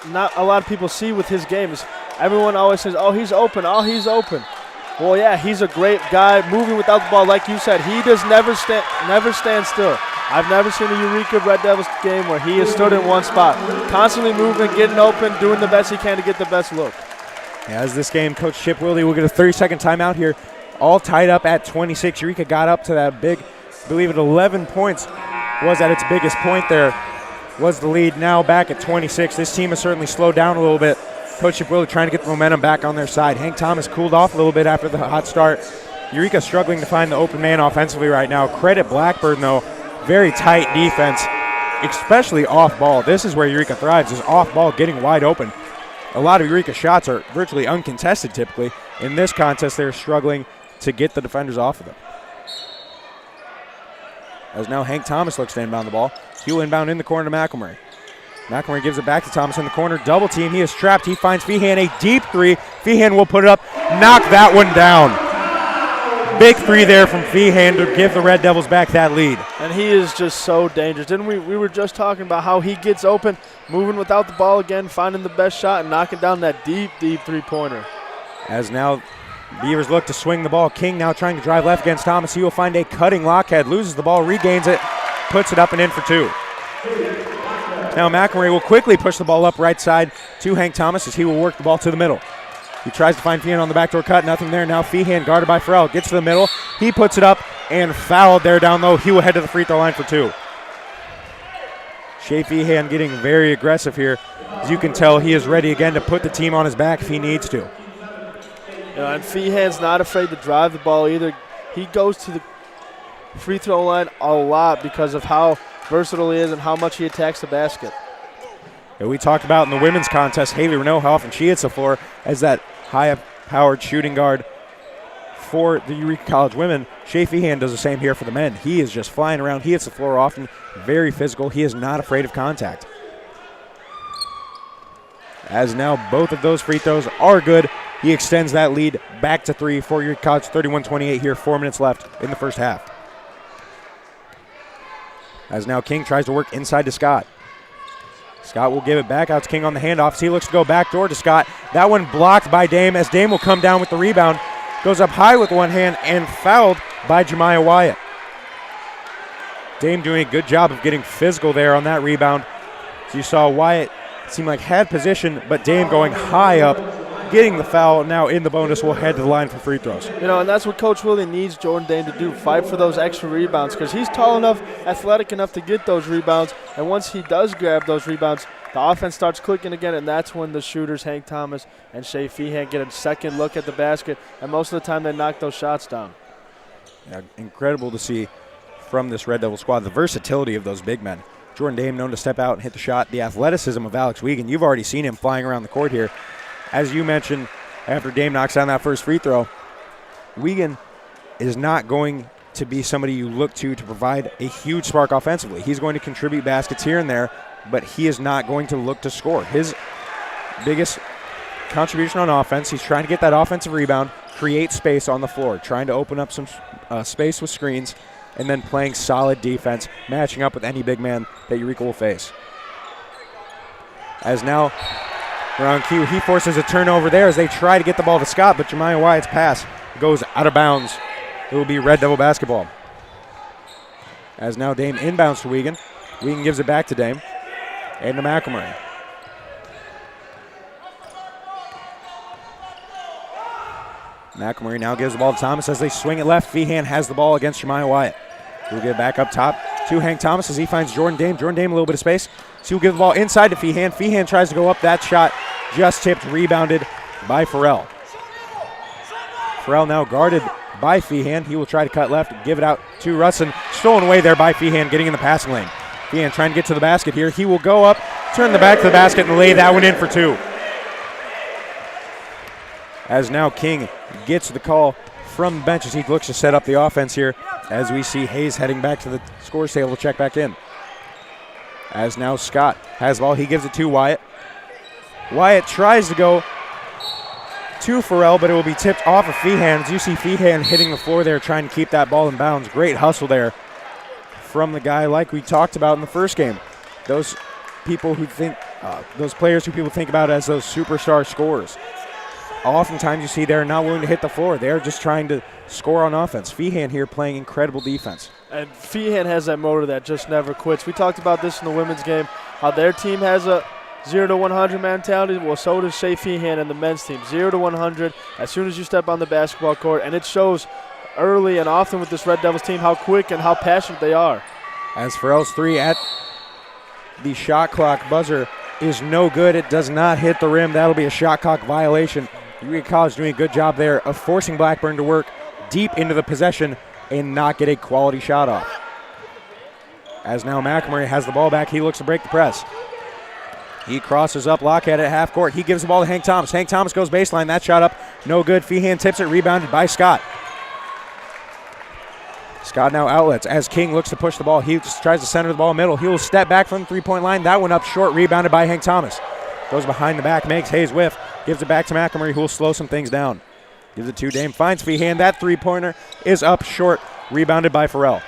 not a lot of people see with his game. Is everyone always says, oh, he's open, oh, he's open. Well, yeah, he's a great guy moving without the ball. Like you said, he does never stand still. I've never seen a Eureka Red Devils game where he has stood in one spot, constantly moving, getting open, doing the best he can to get the best look. As this game, Coach Chip Wilde will get a 30-second timeout here. All tied up at 26. Eureka got up to that big, I believe it 11 points was at its biggest point there, was the lead. Now back at 26. This team has certainly slowed down a little bit. Coach Chip Wilde trying to get the momentum back on their side. Hank Thomas cooled off a little bit after the hot start. Eureka struggling to find the open man offensively right now. Credit Blackburn, though. Very tight defense, especially off ball. This is where Eureka thrives, is off ball, getting wide open. A lot of Eureka shots are virtually uncontested typically. In this contest, they're struggling to get the defenders off of them. As now Hank Thomas looks to inbound the ball. He'll inbound in the corner to McElmurray. McElmurray gives it back to Thomas in the corner. Double team. He is trapped. He finds Feehan, a deep three. Feehan will put it up. Knock that one down. Big three there from Feehan to give the Red Devils back that lead. And he is just so dangerous. Didn't we? We were just talking about how he gets open, moving without the ball again, finding the best shot, and knocking down that deep, deep three-pointer. As now Beavers look to swing the ball. King now trying to drive left against Thomas. He will find a cutting lockhead, loses the ball, regains it, puts it up and in for two. Now McElmurray will quickly push the ball up right side to Hank Thomas as he will work the ball to the middle. He tries to find Feehan on the backdoor cut. Nothing there. Now Feehan guarded by Farrell. Gets to the middle. He puts it up and fouled there down low. He will head to the free throw line for two. Shea Feehan getting very aggressive here. As you can tell, he is ready again to put the team on his back if he needs to. And Feehan's not afraid to drive the ball either. He goes to the free throw line a lot because of how versatile he is and how much he attacks the basket. And we talked about in the women's contest, Haley Renault, how often she hits the floor as that high-powered shooting guard for the Eureka College women. Shea Feehan does the same here for the men. He is just flying around. He hits the floor often, very physical. He is not afraid of contact. As now both of those free throws are good, he extends that lead back to three for Eureka College, 31-28 here, 4 minutes left in the first half. As now King tries to work inside to Scott. Scott will give it back out to King on the handoff. So he looks to go backdoor to Scott. That one blocked by Dame as Dame will come down with the rebound. Goes up high with one hand and fouled by Jemiah Wyatt. Dame doing a good job of getting physical there on that rebound. So you saw Wyatt seemed like had position, but Dame going high up, getting the foul. Now in the bonus will head to the line for free throws. And that's what Coach Willie needs Jordan Dame to do, fight for those extra rebounds because he's tall enough, athletic enough to get those rebounds. And once he does grab those rebounds, the offense starts clicking again, and that's when the shooters, Hank Thomas and Shea Feehan, get a second look at the basket, and most of the time they knock those shots down. Yeah, incredible to see from this Red Devil squad, the versatility of those big men. Jordan Dame known to step out and hit the shot, the athleticism of Alex Wiegand. You've already seen him flying around the court here. As you mentioned, after Dame knocks down that first free throw, Wiegand is not going to be somebody you look to provide a huge spark offensively. He's going to contribute baskets here and there, but he is not going to look to score. His biggest contribution on offense, he's trying to get that offensive rebound, create space on the floor, trying to open up some space with screens, and then playing solid defense, matching up with any big man that Eureka will face. As now, around Q, he forces a turnover there as they try to get the ball to Scott, but Jemiah Wyatt's pass goes out of bounds. It will be Red Devil basketball. As now Dame inbounds to Wiegand. Wiegand gives it back to Dame and to McElmurray. McElmurray now gives the ball to Thomas as they swing it left. Feehan has the ball against Jemiah Wyatt. He'll get back up top to Hank Thomas as he finds Jordan Dame. Jordan Dame a little bit of space. So he'll give the ball inside to Feehan. Feehan tries to go up. That shot just tipped, rebounded by Farrell. Farrell now guarded by Feehan. He will try to cut left and give it out to Russin. Stolen away there by Feehan, getting in the passing lane. Feehan trying to get to the basket here. He will go up, turn the back to the basket, and lay that one in for two. As now King gets the call from the bench as he looks to set up the offense here, as we see Hayes heading back to the scores table to check back in. As now Scott has the ball. He gives it to Wyatt. Wyatt tries to go to Farrell, but it will be tipped off of Feehan. As you see Feehan hitting the floor there, trying to keep that ball in bounds. Great hustle there from the guy like we talked about in the first game. Those people who think, those players who people think about as those superstar scorers. oftentimes you see they're not willing to hit the floor. They're just trying to score on offense. Feehan here playing incredible defense. And Feehan has that motor that just never quits. We talked about this in the women's game, how their team has a 0 to 100 mentality. Well, so does Shea Feehan and the men's team. 0 to 100 as soon as you step on the basketball court, and it shows early and often with this Red Devils team how quick and how passionate they are. As Farrell's three at the shot clock buzzer is no good. It does not hit the rim. That'll be a shot clock violation. Eureka College doing a good job there of forcing Blackburn to work deep into the possession and not get a quality shot off. As now McElmurray has the ball back, he looks to break the press. He crosses up Lockhead at half court. He gives the ball to Hank Thomas. Hank Thomas goes baseline. That shot up, no good. Feehan tips it, rebounded by Scott. Scott now outlets as King looks to push the ball. He just tries to center the ball middle. He will step back from the three-point line. That one up short, rebounded by Hank Thomas. Goes behind the back, makes Hayes whiff. Gives it back to McElmurray, who will slow some things down. Gives it to Dame, finds Feehan. That three-pointer is up short, rebounded by Farrell.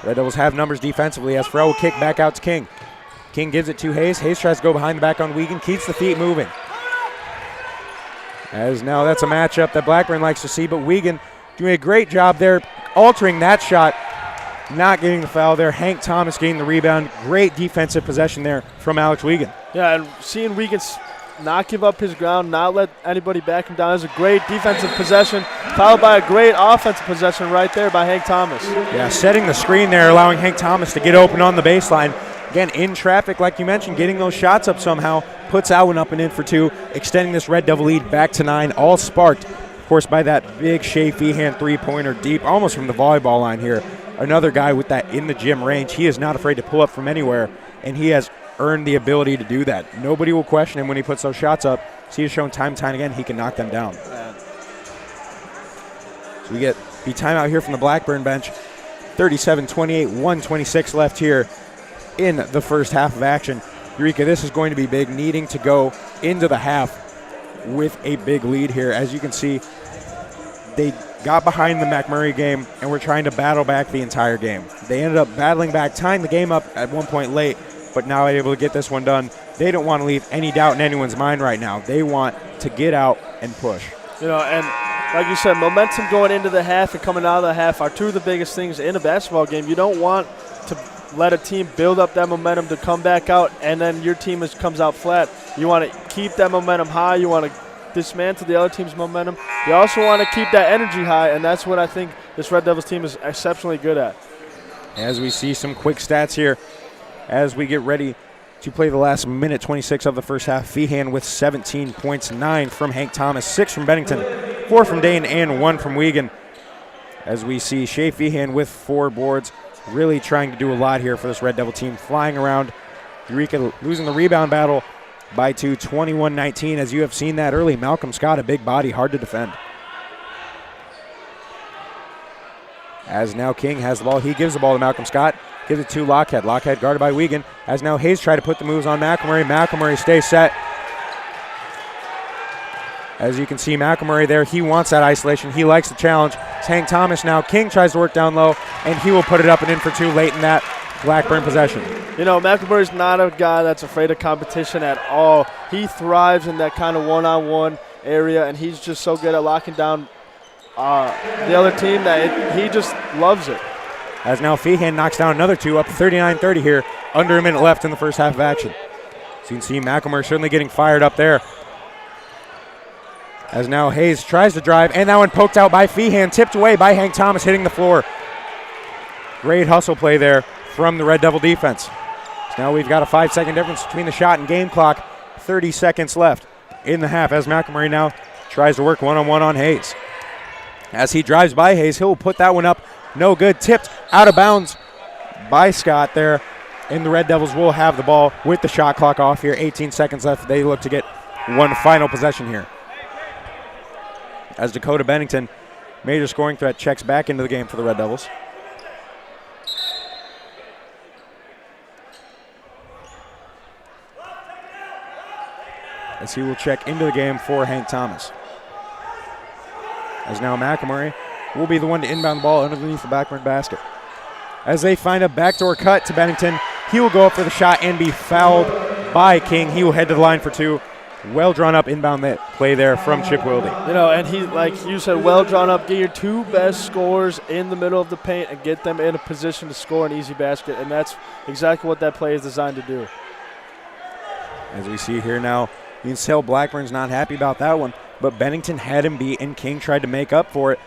Red Devils have numbers defensively as Farrell will kick back out to King. King gives it to Hayes. Hayes tries to go behind the back on Wiegand, keeps the feet moving. As now that's a matchup that Blackburn likes to see, but Wiegand doing a great job there, altering that shot, not getting the foul there. Hank Thomas getting the rebound. Great defensive possession there from Alex Wiegand. Yeah, and seeing Wiegand not give up his ground, not let anybody back him down is a great defensive possession, followed by a great offensive possession right there by Hank Thomas. Yeah, setting the screen there, allowing Hank Thomas to get open on the baseline. Again, in traffic, like you mentioned, getting those shots up somehow, puts Alwyn up and in for two, extending this Red Devil lead back to 9, all sparked, of course, by that big Shea Feehan three-pointer deep, almost from the volleyball line here. Another guy with that in-the-gym range. He is not afraid to pull up from anywhere, and he has earned the ability to do that. Nobody will question him when he puts those shots up. So he has shown time and time again he can knock them down. So we get the timeout here from the Blackburn bench. 37-28, 1:26 left here in the first half of action. Eureka, this is going to be big, needing to go into the half with a big lead here. As you can see, they got behind the McMurray game and were trying to battle back the entire game. They ended up battling back, tying the game up at one point late, but now able to get this one done. They don't want to leave any doubt in anyone's mind right now. They want to get out and push. You know, and like you said, momentum going into the half and coming out of the half are two of the biggest things in a basketball game. You don't want to let a team build up that momentum to come back out and then your team comes out flat. You want to keep that momentum high. You want to dismantle the other team's momentum. You also want to keep that energy high, and that's what I think this Red Devils team is exceptionally good at. As we see some quick stats here as we get ready to play the last minute 26 of the first half. Feehan with 17 points, 9 from Hank Thomas, 6 from Bennington, 4 from Dane, and 1 from Wiegand. As we see Shea Feehan with 4 boards, really trying to do a lot here for this Red Devil team, flying around. Eureka losing the rebound battle by 2, 21-19. As you have seen that early, Malcolm Scott, a big body, hard to defend. As now King has the ball, he gives the ball to Malcolm Scott, gives it to Lockhead. Lockhead guarded by Wiegand. As now Hayes try to put the moves on McElmurray. McElmurray stays set. As you can see, McElmurray there, he wants that isolation. He likes the challenge. It's Hank Thomas now. King tries to work down low, and he will put it up and in for 2 late in that Blackburn possession. You know, McElmurray's not a guy that's afraid of competition at all. He thrives in that kind of one-on-one area, and he's just so good at locking down the other team that he just loves it. As now Feehan knocks down another 2, up 39-30 here, under a minute left in the first half of action. So you can see McElmurray certainly getting fired up there. As now Hayes tries to drive, and that one poked out by Feehan, tipped away by Hank Thomas, hitting the floor. Great hustle play there from the Red Devil defense. So now we've got a 5-second difference between the shot and game clock. 30 seconds left in the half as McElmurray now tries to work one-on-one on Hayes. As he drives by Hayes, he'll put that one up. No good. Tipped out of bounds by Scott there. And the Red Devils will have the ball with the shot clock off here. 18 seconds left. They look to get one final possession here. As Dakota Bennington, major scoring threat, checks back into the game for the Red Devils. As he will check into the game for Hank Thomas. As now McElmurray will be the one to inbound the ball underneath the Blackburn basket. As they find a backdoor cut to Bennington, he will go up for the shot and be fouled by King. He will head to the line for 2. Well drawn up inbound play there from Chip Wilde. And he, like you said, well drawn up. Get your two best scorers in the middle of the paint and get them in a position to score an easy basket, and that's exactly what that play is designed to do. As we see here now, you can tell Blackburn's not happy about that one, but Bennington had him beat, and King tried to make up for it,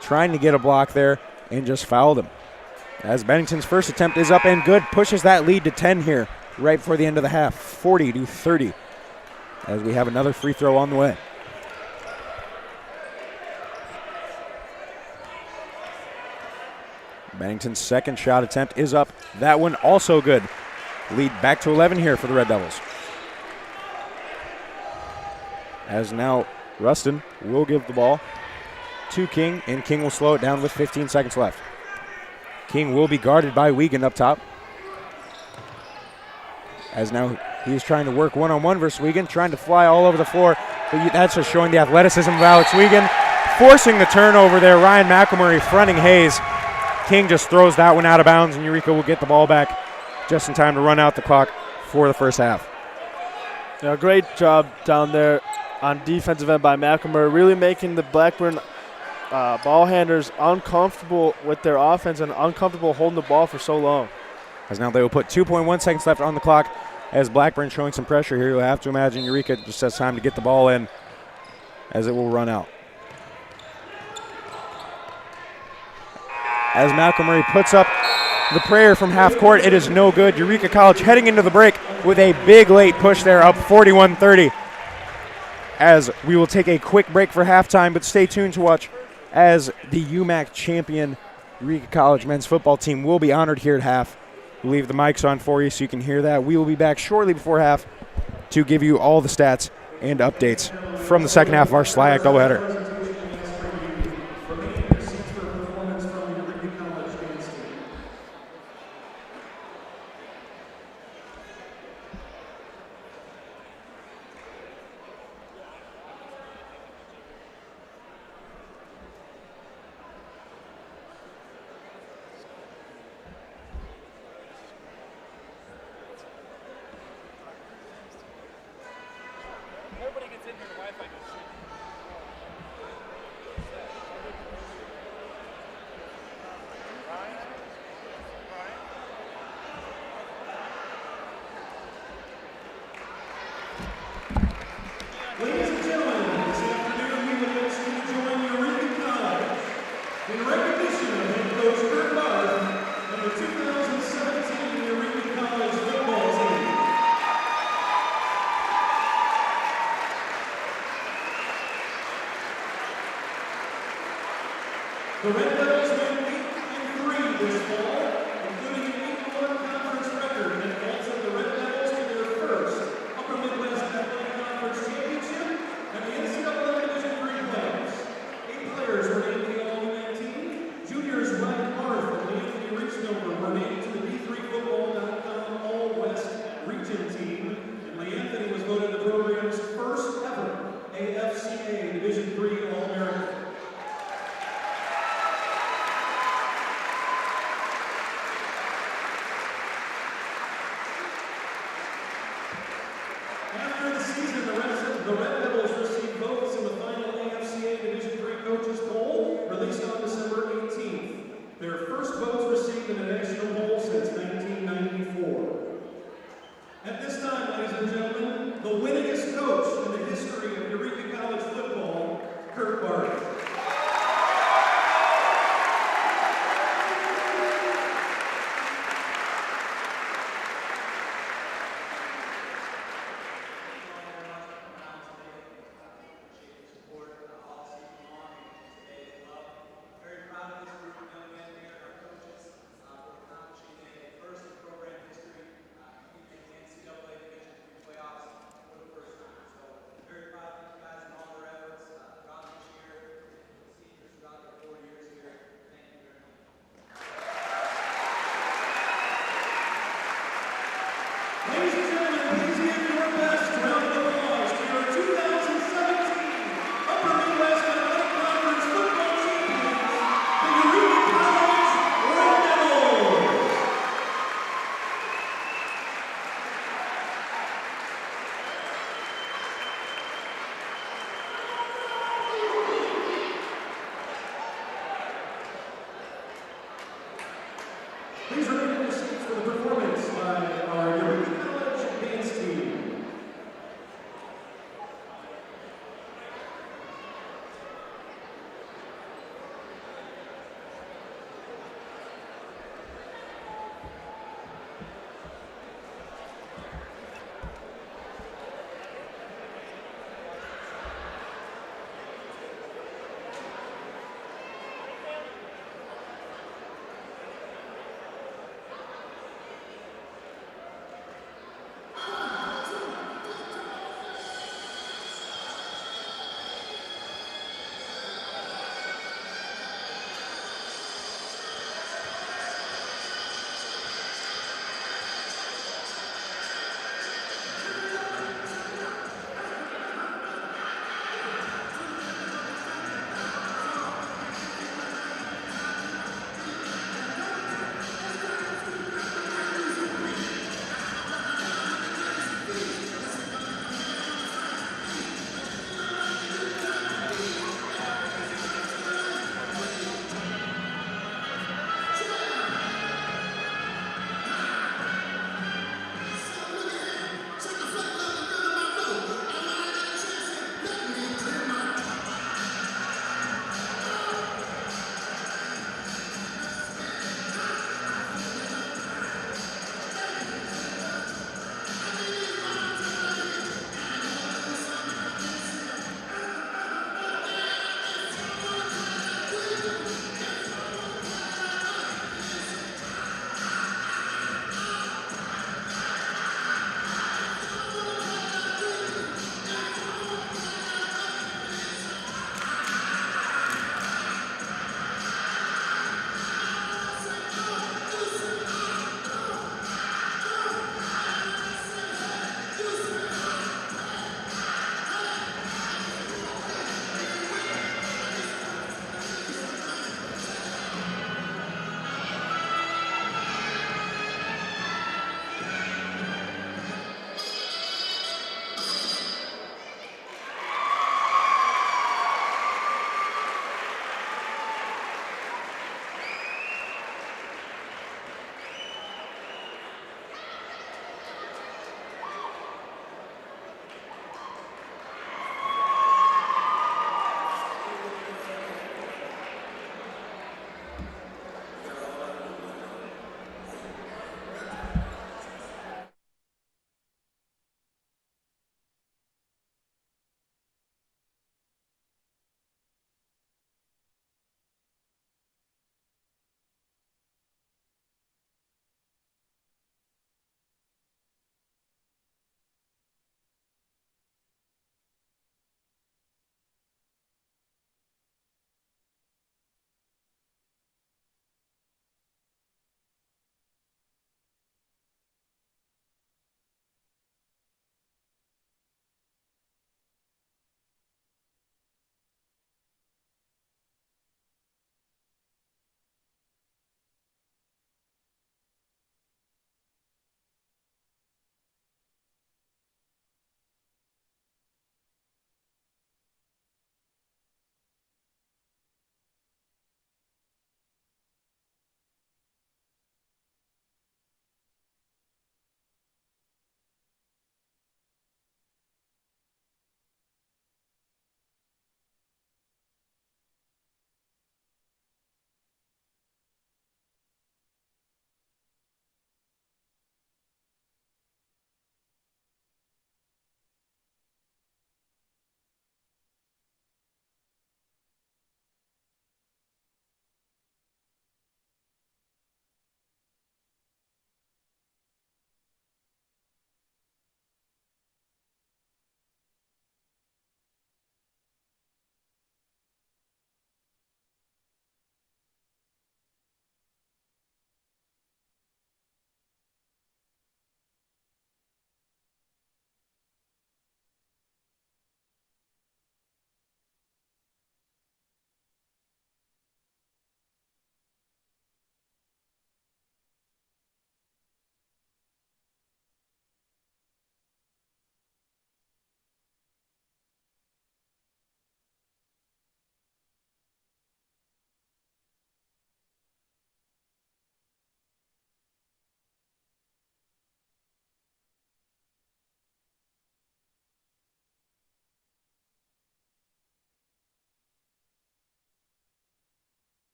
trying to get a block there, and just fouled him. As Bennington's first attempt is up and good, pushes that lead to 10 here right before the end of the half, 40-30. As we have another free throw on the way. Bennington's second shot attempt is up. That one also good. Lead back to 11 here for the Red Devils. As now Rustin will give the ball to King, and King will slow it down with 15 seconds left. King will be guarded by Wiegand up top. As now he's trying to work one-on-one versus Wiegand, trying to fly all over the floor. But that's just showing the athleticism of Alex Wiegand. Forcing the turnover there, Ryan McElmurray fronting Hayes. King just throws that one out of bounds, and Eureka will get the ball back just in time to run out the clock for the first half. Yeah, great job down there on defensive end by McElmurray, really making the Blackburn ball handlers uncomfortable with their offense and uncomfortable holding the ball for so long. As now they will put 2.1 seconds left on the clock. As Blackburn showing some pressure here, you'll have to imagine Eureka just has time to get the ball in as it will run out. As McElmurray puts up the prayer from half court, it is no good. Eureka College heading into the break with a big late push there, up 41-30. As we will take a quick break for halftime, but stay tuned to watch as the UMAC champion Eureka College men's football team will be honored here at half. We'll leave the mics on for you so you can hear that. We will be back shortly before half to give you all the stats and updates from the second half of our SLIAC doubleheader. The Red Devils win 8-3 this fall, including an 8-1 conference record that vaulted the Red Devils to their first Upper Midwest Athletic Conference championship and the NCAA Division III playoffs. 8 players were named to the All-American team. Juniors Ryan Marth and Anthony Richnover were named to the D3Football.com All-West Region team, and Anthony was voted the program's first ever AFCA Division III All-American. The Red Devils received votes in the final AFCA Division III Coaches Poll, released on December 18th. Their first votes received in a national poll since 1994. At this time, ladies and gentlemen, the winningest coach in the history of Eureka College football, Kurt Barton. Ladies and gentlemen, please give your best round of applause to your 2017 Upper Midwest Athletic Conference football champions, the Eureka College Red Devils.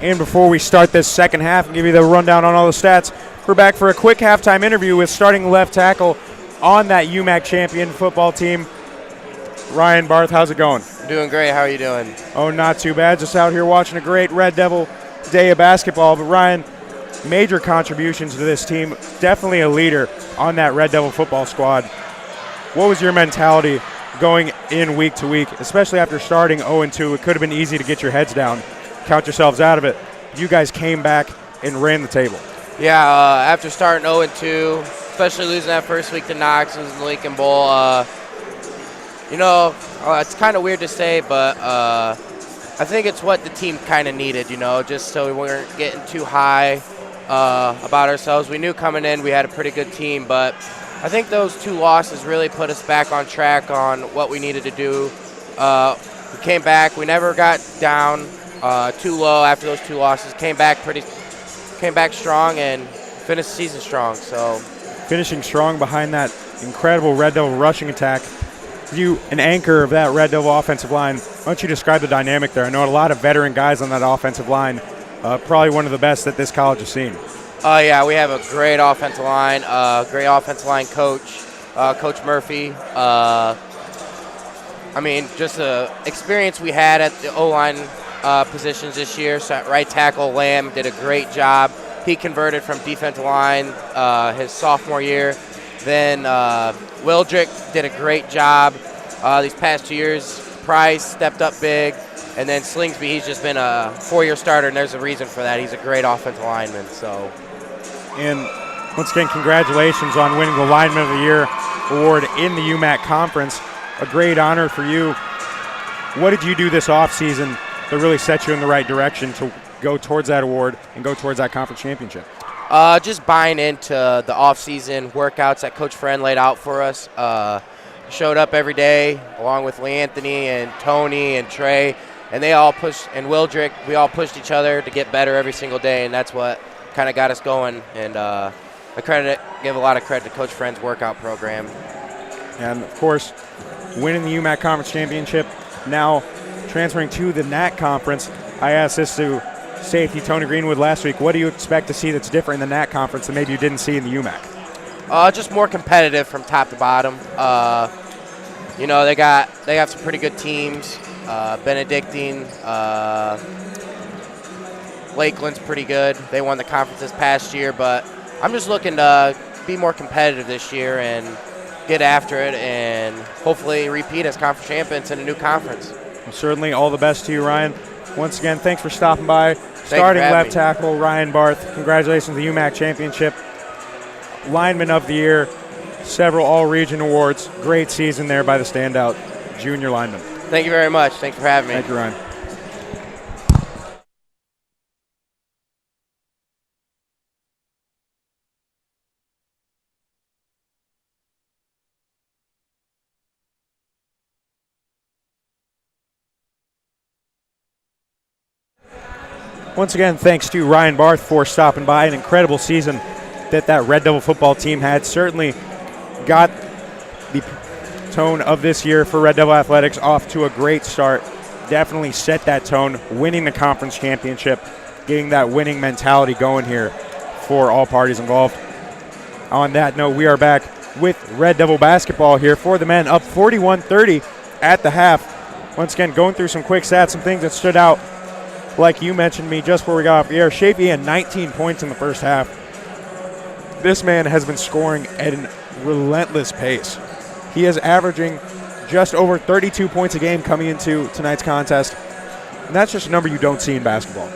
And before we start this second half and give you the rundown on all the stats, we're back for a quick halftime interview with starting left tackle on that UMAC champion football team, Ryan Barth. How's it going? Doing great. How are you doing? Oh, not too bad. Just out here watching a great Red Devil day of basketball. But Ryan, major contributions to this team. Definitely a leader on that Red Devil football squad. What was your mentality going in week to week, especially after starting 0-2? It could have been easy to get your heads down, count yourselves out of it. You guys came back and ran the table. Yeah, after starting 0-2, especially losing that first week to Knox, losing the Lincoln Bowl, it's kind of weird to say, but I think it's what the team kind of needed, just so we weren't getting too high about ourselves. We knew coming in we had a pretty good team, but I think those 2 losses really put us back on track on what we needed to do. We came back. We never got down too low after those 2 losses. Came back strong and finished the season strong. So, finishing strong behind that incredible Red Devil rushing attack. You, an anchor of that Red Devil offensive line, why don't you describe the dynamic there? I know a lot of veteran guys on that offensive line. Probably one of the best that this college has seen. Yeah, we have a great offensive line, coach, Coach Murphy. Just the experience we had at the O-line positions this year. So at right tackle, Lamb did a great job. He converted from defensive line his sophomore year. Then Wildrick did a great job these past 2 years. Price stepped up big. And then Slingsby, he's just been a 4-year starter, and there's a reason for that. He's a great offensive lineman. And once again, congratulations on winning the Lineman of the Year award in the UMAC Conference. A great honor for you. What did you do this offseason that really set you in the right direction to go towards that award and go towards that conference championship? Just buying into the off-season workouts that Coach Friend laid out for us. Showed up every day along with Lee Anthony and Tony and Trey, and they all pushed, and Wildrick, we all pushed each other to get better every single day, and that's what kind of got us going. And give a lot of credit to Coach Friend's workout program. And, of course, winning the UMAC Conference Championship, now transferring to the NAC Conference. I asked this to safety Tony Greenwood last week. What do you expect to see that's different in the NAC Conference that maybe you didn't see in the UMAC? Just more competitive from top to bottom. They got some pretty good teams. Benedictine, Lakeland's pretty good. They won the conference this past year, but I'm just looking to be more competitive this year and get after it and hopefully repeat as conference champions in a new conference. Well, certainly all the best to you, Ryan. Once again, thanks for stopping by. Starting left tackle, Ryan Barth. Congratulations on the UMAC championship. Lineman of the Year, several all-region awards. Great season there by the standout junior lineman. Thank you very much. Thanks for having me. Thank you, Ryan. Once again, thanks to Ryan Barth for stopping by. An incredible season that Red Devil football team had. Certainly got the tone of this year for Red Devil Athletics off to a great start. Definitely set that tone, winning the conference championship, getting that winning mentality going here for all parties involved. On that note, we are back with Red Devil basketball here for the men, up 41-30 at the half. Once again, going through some quick stats, some things that stood out. Like you mentioned me just before we got off the air, Shafee had 19 points in the first half. This man has been scoring at a relentless pace. He is averaging just over 32 points a game coming into tonight's contest. And that's just a number you don't see in basketball.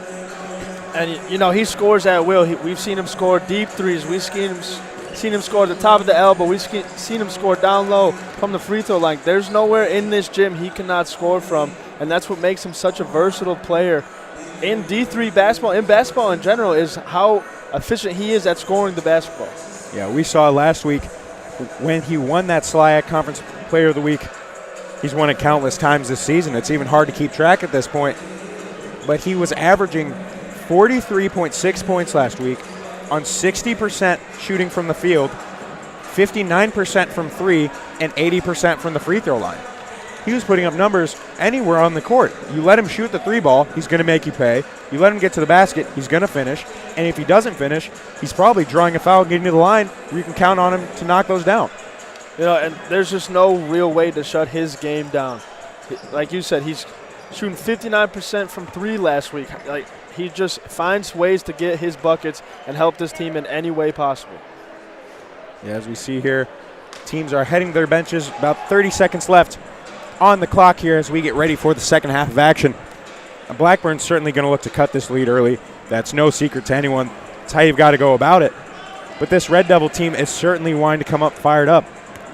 And, he scores at will. We've seen him score deep threes. We've seen him score at the top of the elbow. We've seen him score down low from the free throw line. There's nowhere in this gym he cannot score from, and that's what makes him such a versatile player. In D3 basketball, in basketball in general, is how efficient he is at scoring the basketball. Yeah, we saw last week when he won that SLIAC Conference Player of the Week. He's won it countless times this season. It's even hard to keep track at this point. But he was averaging 43.6 points last week on 60% shooting from the field, 59% from three, and 80% from the free throw line. He was putting up numbers anywhere on the court. You let him shoot the three ball, he's going to make you pay. You let him get to the basket, he's going to finish. And if he doesn't finish, he's probably drawing a foul, getting to the line where you can count on him to knock those down. And there's just no real way to shut his game down. Like you said, he's shooting 59% from 3 last week. Like, he just finds ways to get his buckets and help this team in any way possible. Yeah, as we see here, teams are heading to their benches. About 30 seconds left on the clock here as we get ready for the second half of action. Blackburn's certainly going to look to cut this lead early. That's no secret to anyone. That's how you've got to go about it. But this Red Devil team is certainly wanting to come up fired up.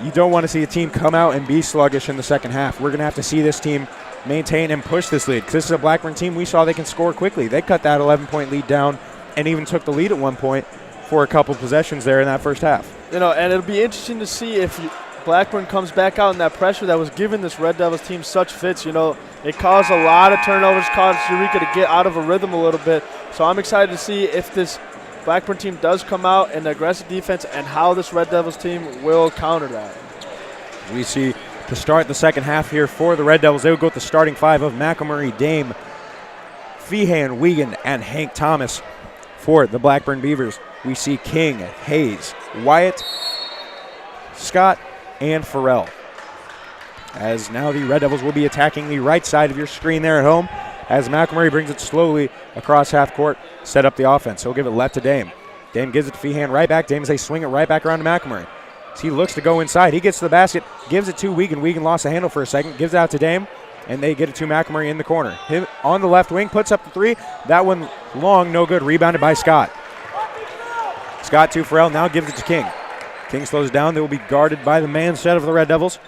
You don't want to see a team come out and be sluggish in the second half. We're going to have to see this team maintain and push this lead because this is a Blackburn team we saw they can score quickly. They cut that 11-point lead down and even took the lead at one point for a couple possessions there in that first half. And it'll be interesting to see if Blackburn comes back out in that pressure that was giving this Red Devils team such fits. It caused a lot of turnovers, caused Eureka to get out of a rhythm a little bit. So I'm excited to see if this Blackburn team does come out in aggressive defense and how this Red Devils team will counter that. We see to start the second half here for the Red Devils, they will go with the starting 5 of McElmurray, Dame, Feehan, Wiegand, and Hank Thomas. For the Blackburn Beavers, we see King, Hayes, Wyatt, Scott, and Farrell. As now the Red Devils will be attacking the right side of your screen there at home as McElmurray brings it slowly across half court, set up the offense. He'll give it left to Dame. Dame gives it to Feehan right back. Dame as they swing it right back around to McElmurray. As he looks to go inside. He gets to the basket, gives it to Wiegand. Wiegand lost the handle for a second, gives it out to Dame, and they get it to McElmurray in the corner. Him on the left wing, puts up the 3. That one long, no good, rebounded by Scott. Scott to Farrell, now gives it to King. King slows down. They will be guarded by the man set of the Red Devils.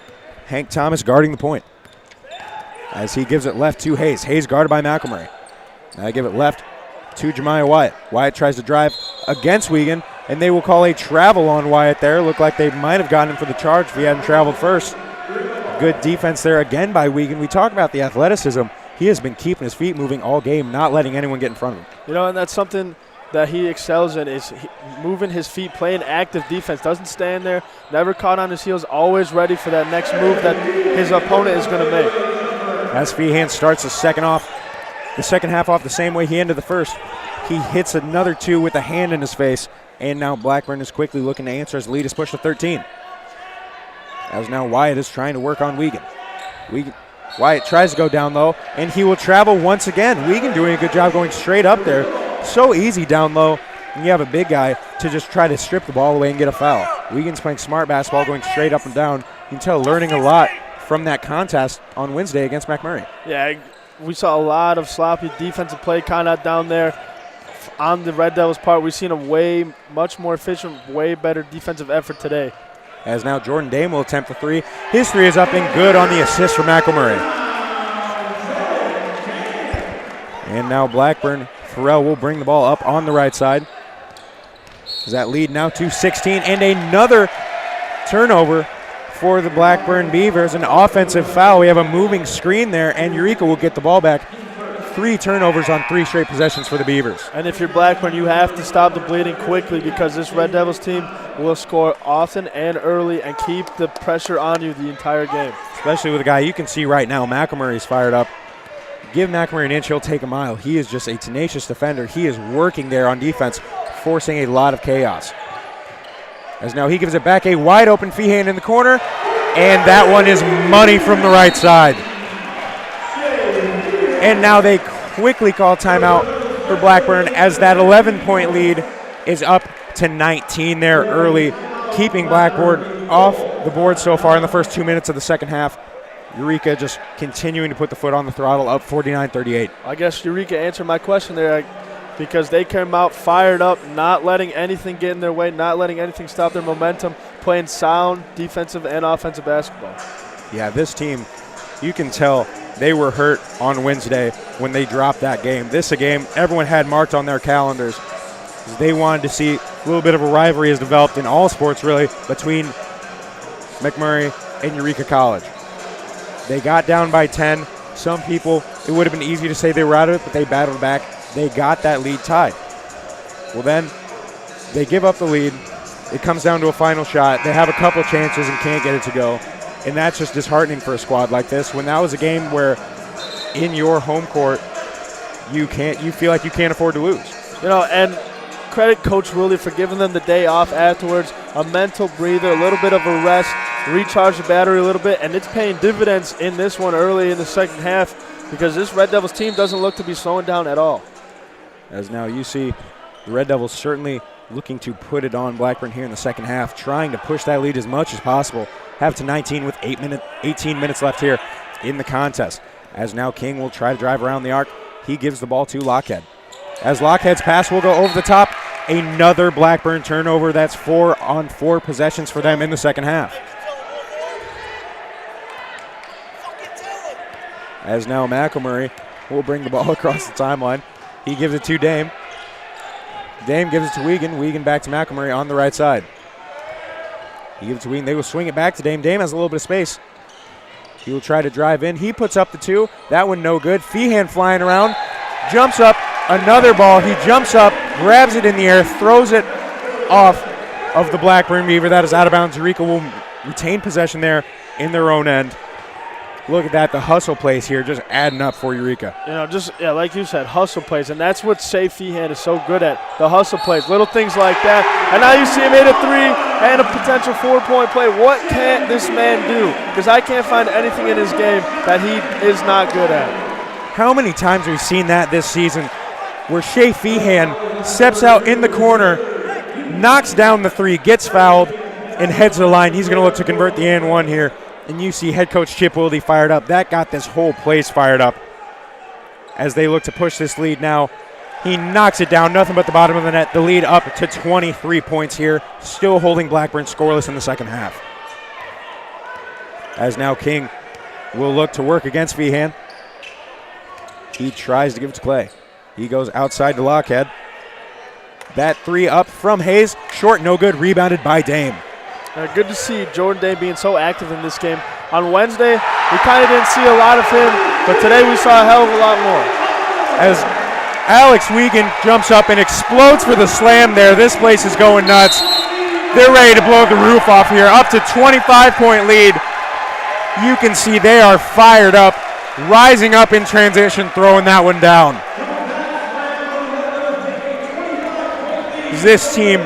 Hank Thomas guarding the point. As he gives it left to Hayes. Hayes guarded by McElmurray. Now they give it left to Jemiah Wyatt. Wyatt tries to drive against Wiegand, and they will call a travel on Wyatt there. Looked like they might have gotten him for the charge if he hadn't traveled first. Good defense there again by Wiegand. We talk about the athleticism. He has been keeping his feet moving all game, not letting anyone get in front of him. And that's something that he excels in, is moving his feet, playing active defense. Doesn't stand there, never caught on his heels, always ready for that next move that his opponent is going to make. As Feehan starts the second half off the same way he ended the first. He hits another 2 with a hand in his face, and now Blackburn is quickly looking to answer as the lead is pushed to 13. As now Wyatt is trying to work on Wiegand. Wyatt tries to go down low, and he will travel once again. Wiegand doing a good job going straight up there. So easy down low, and you have a big guy to just try to strip the ball away and get a foul. Wiegand's playing smart basketball, going straight up and down. You can tell learning a lot from that contest on Wednesday against McMurray. Yeah, we saw a lot of sloppy defensive play kind of down there on the Red Devils' part. We've seen a much more efficient, way better defensive effort today. As now Jordan Dame will attempt the 3. His 3 is up and good on the assist for McElmurray. And now Blackburn, Farrell will bring the ball up on the right side. As that lead now to 16, and another turnover for the Blackburn Beavers. An offensive foul. We have a moving screen there, and Eureka will get the ball back. 3 turnovers on 3 straight possessions for the Beavers. And if you're Blackburn, you have to stop the bleeding quickly because this Red Devils team will score often and early and keep the pressure on you the entire game. Especially with a guy you can see right now, McElmurray's fired up. Give McElmurray an inch, he'll take a mile. He is just a tenacious defender. He is working there on defense, forcing a lot of chaos. As now he gives it back, a wide open Feehan in the corner, and that one is money from the right side. And now they quickly call timeout for Blackburn as that 11-point lead is up to 19 there early, keeping Blackburn off the board so far in the first 2 minutes of the second half. Eureka just continuing to put the foot on the throttle, up 49-38. I guess Eureka answered my question there because they came out fired up, not letting anything get in their way, not letting anything stop their momentum, playing sound defensive and offensive basketball. Yeah, this team, you can tell they were hurt on Wednesday when they dropped that game. This a game everyone had marked on their calendars. They wanted to see a little bit of a rivalry has developed in all sports, really, between McMurray and Eureka College. They got down by 10. Some people, it would have been easy to say they were out of it, but they battled back. They got that lead tied. Well, then they give up the lead. It comes down to a final shot. They have a couple chances and can't get it to go. And that's just disheartening for a squad like this. When that was a game where in your home court, you feel like you can't afford to lose. You know, and credit Coach Willie for giving them the day off afterwards, a mental breather, a little bit of a rest, recharge the battery a little bit, and it's paying dividends in this one early in the second half because this Red Devils team doesn't look to be slowing down at all. As now you see the Red Devils certainly looking to put it on Blackburn here in the second half, trying to push that lead as much as possible. Have to 19 with 18 minutes left here in the contest. As now King will try to drive around the arc. He gives the ball to Lockhead. As Lockhead's pass will go over the top, another Blackburn turnover. That's 4-on-4 possessions for them in the second half. As now McElmurray will bring the ball across the timeline. He gives it to Dame. Dame gives it to Wiegand. Wiegand back to McElmurray on the right side. He gives it to Wiegand. They will swing it back to Dame. Dame has a little bit of space. He will try to drive in. He puts up the 2. That one no good. Feehan flying around. Jumps up. Another ball. He jumps up, grabs it in the air, throws it off of the Blackburn Beaver. That is out of bounds. Eureka will retain possession there in their own end. Look at that, the hustle plays here just adding up for Eureka. You know, like you said, hustle plays, and that's what Shea Feehan is so good at, the hustle plays, little things like that. And now you see him hit a 3 and a potential 4-point play. What can't this man do? Because I can't find anything in his game that he is not good at. How many times have we seen that this season where Shea Feehan steps out in the corner, knocks down the 3, gets fouled, and heads to the line. He's going to look to convert the and 1 here. And you see head coach Chip Wilde fired up. That got this whole place fired up as they look to push this lead now. He knocks it down, nothing but the bottom of the net. The lead up to 23 points here, still holding Blackburn scoreless in the second half. As now King will look to work against Feehan. He tries to give it to Clay. He goes outside to Lockhead. That 3 up from Hayes, short, no good, rebounded by Dame. Good to see Jordan Day being so active in this game. On Wednesday, we kind of didn't see a lot of him, but today we saw a hell of a lot more. As Alex Wiegand jumps up and explodes for the slam there. This place is going nuts. They're ready to blow the roof off here. Up to 25-point lead. You can see they are fired up, rising up in transition, throwing that one down. This team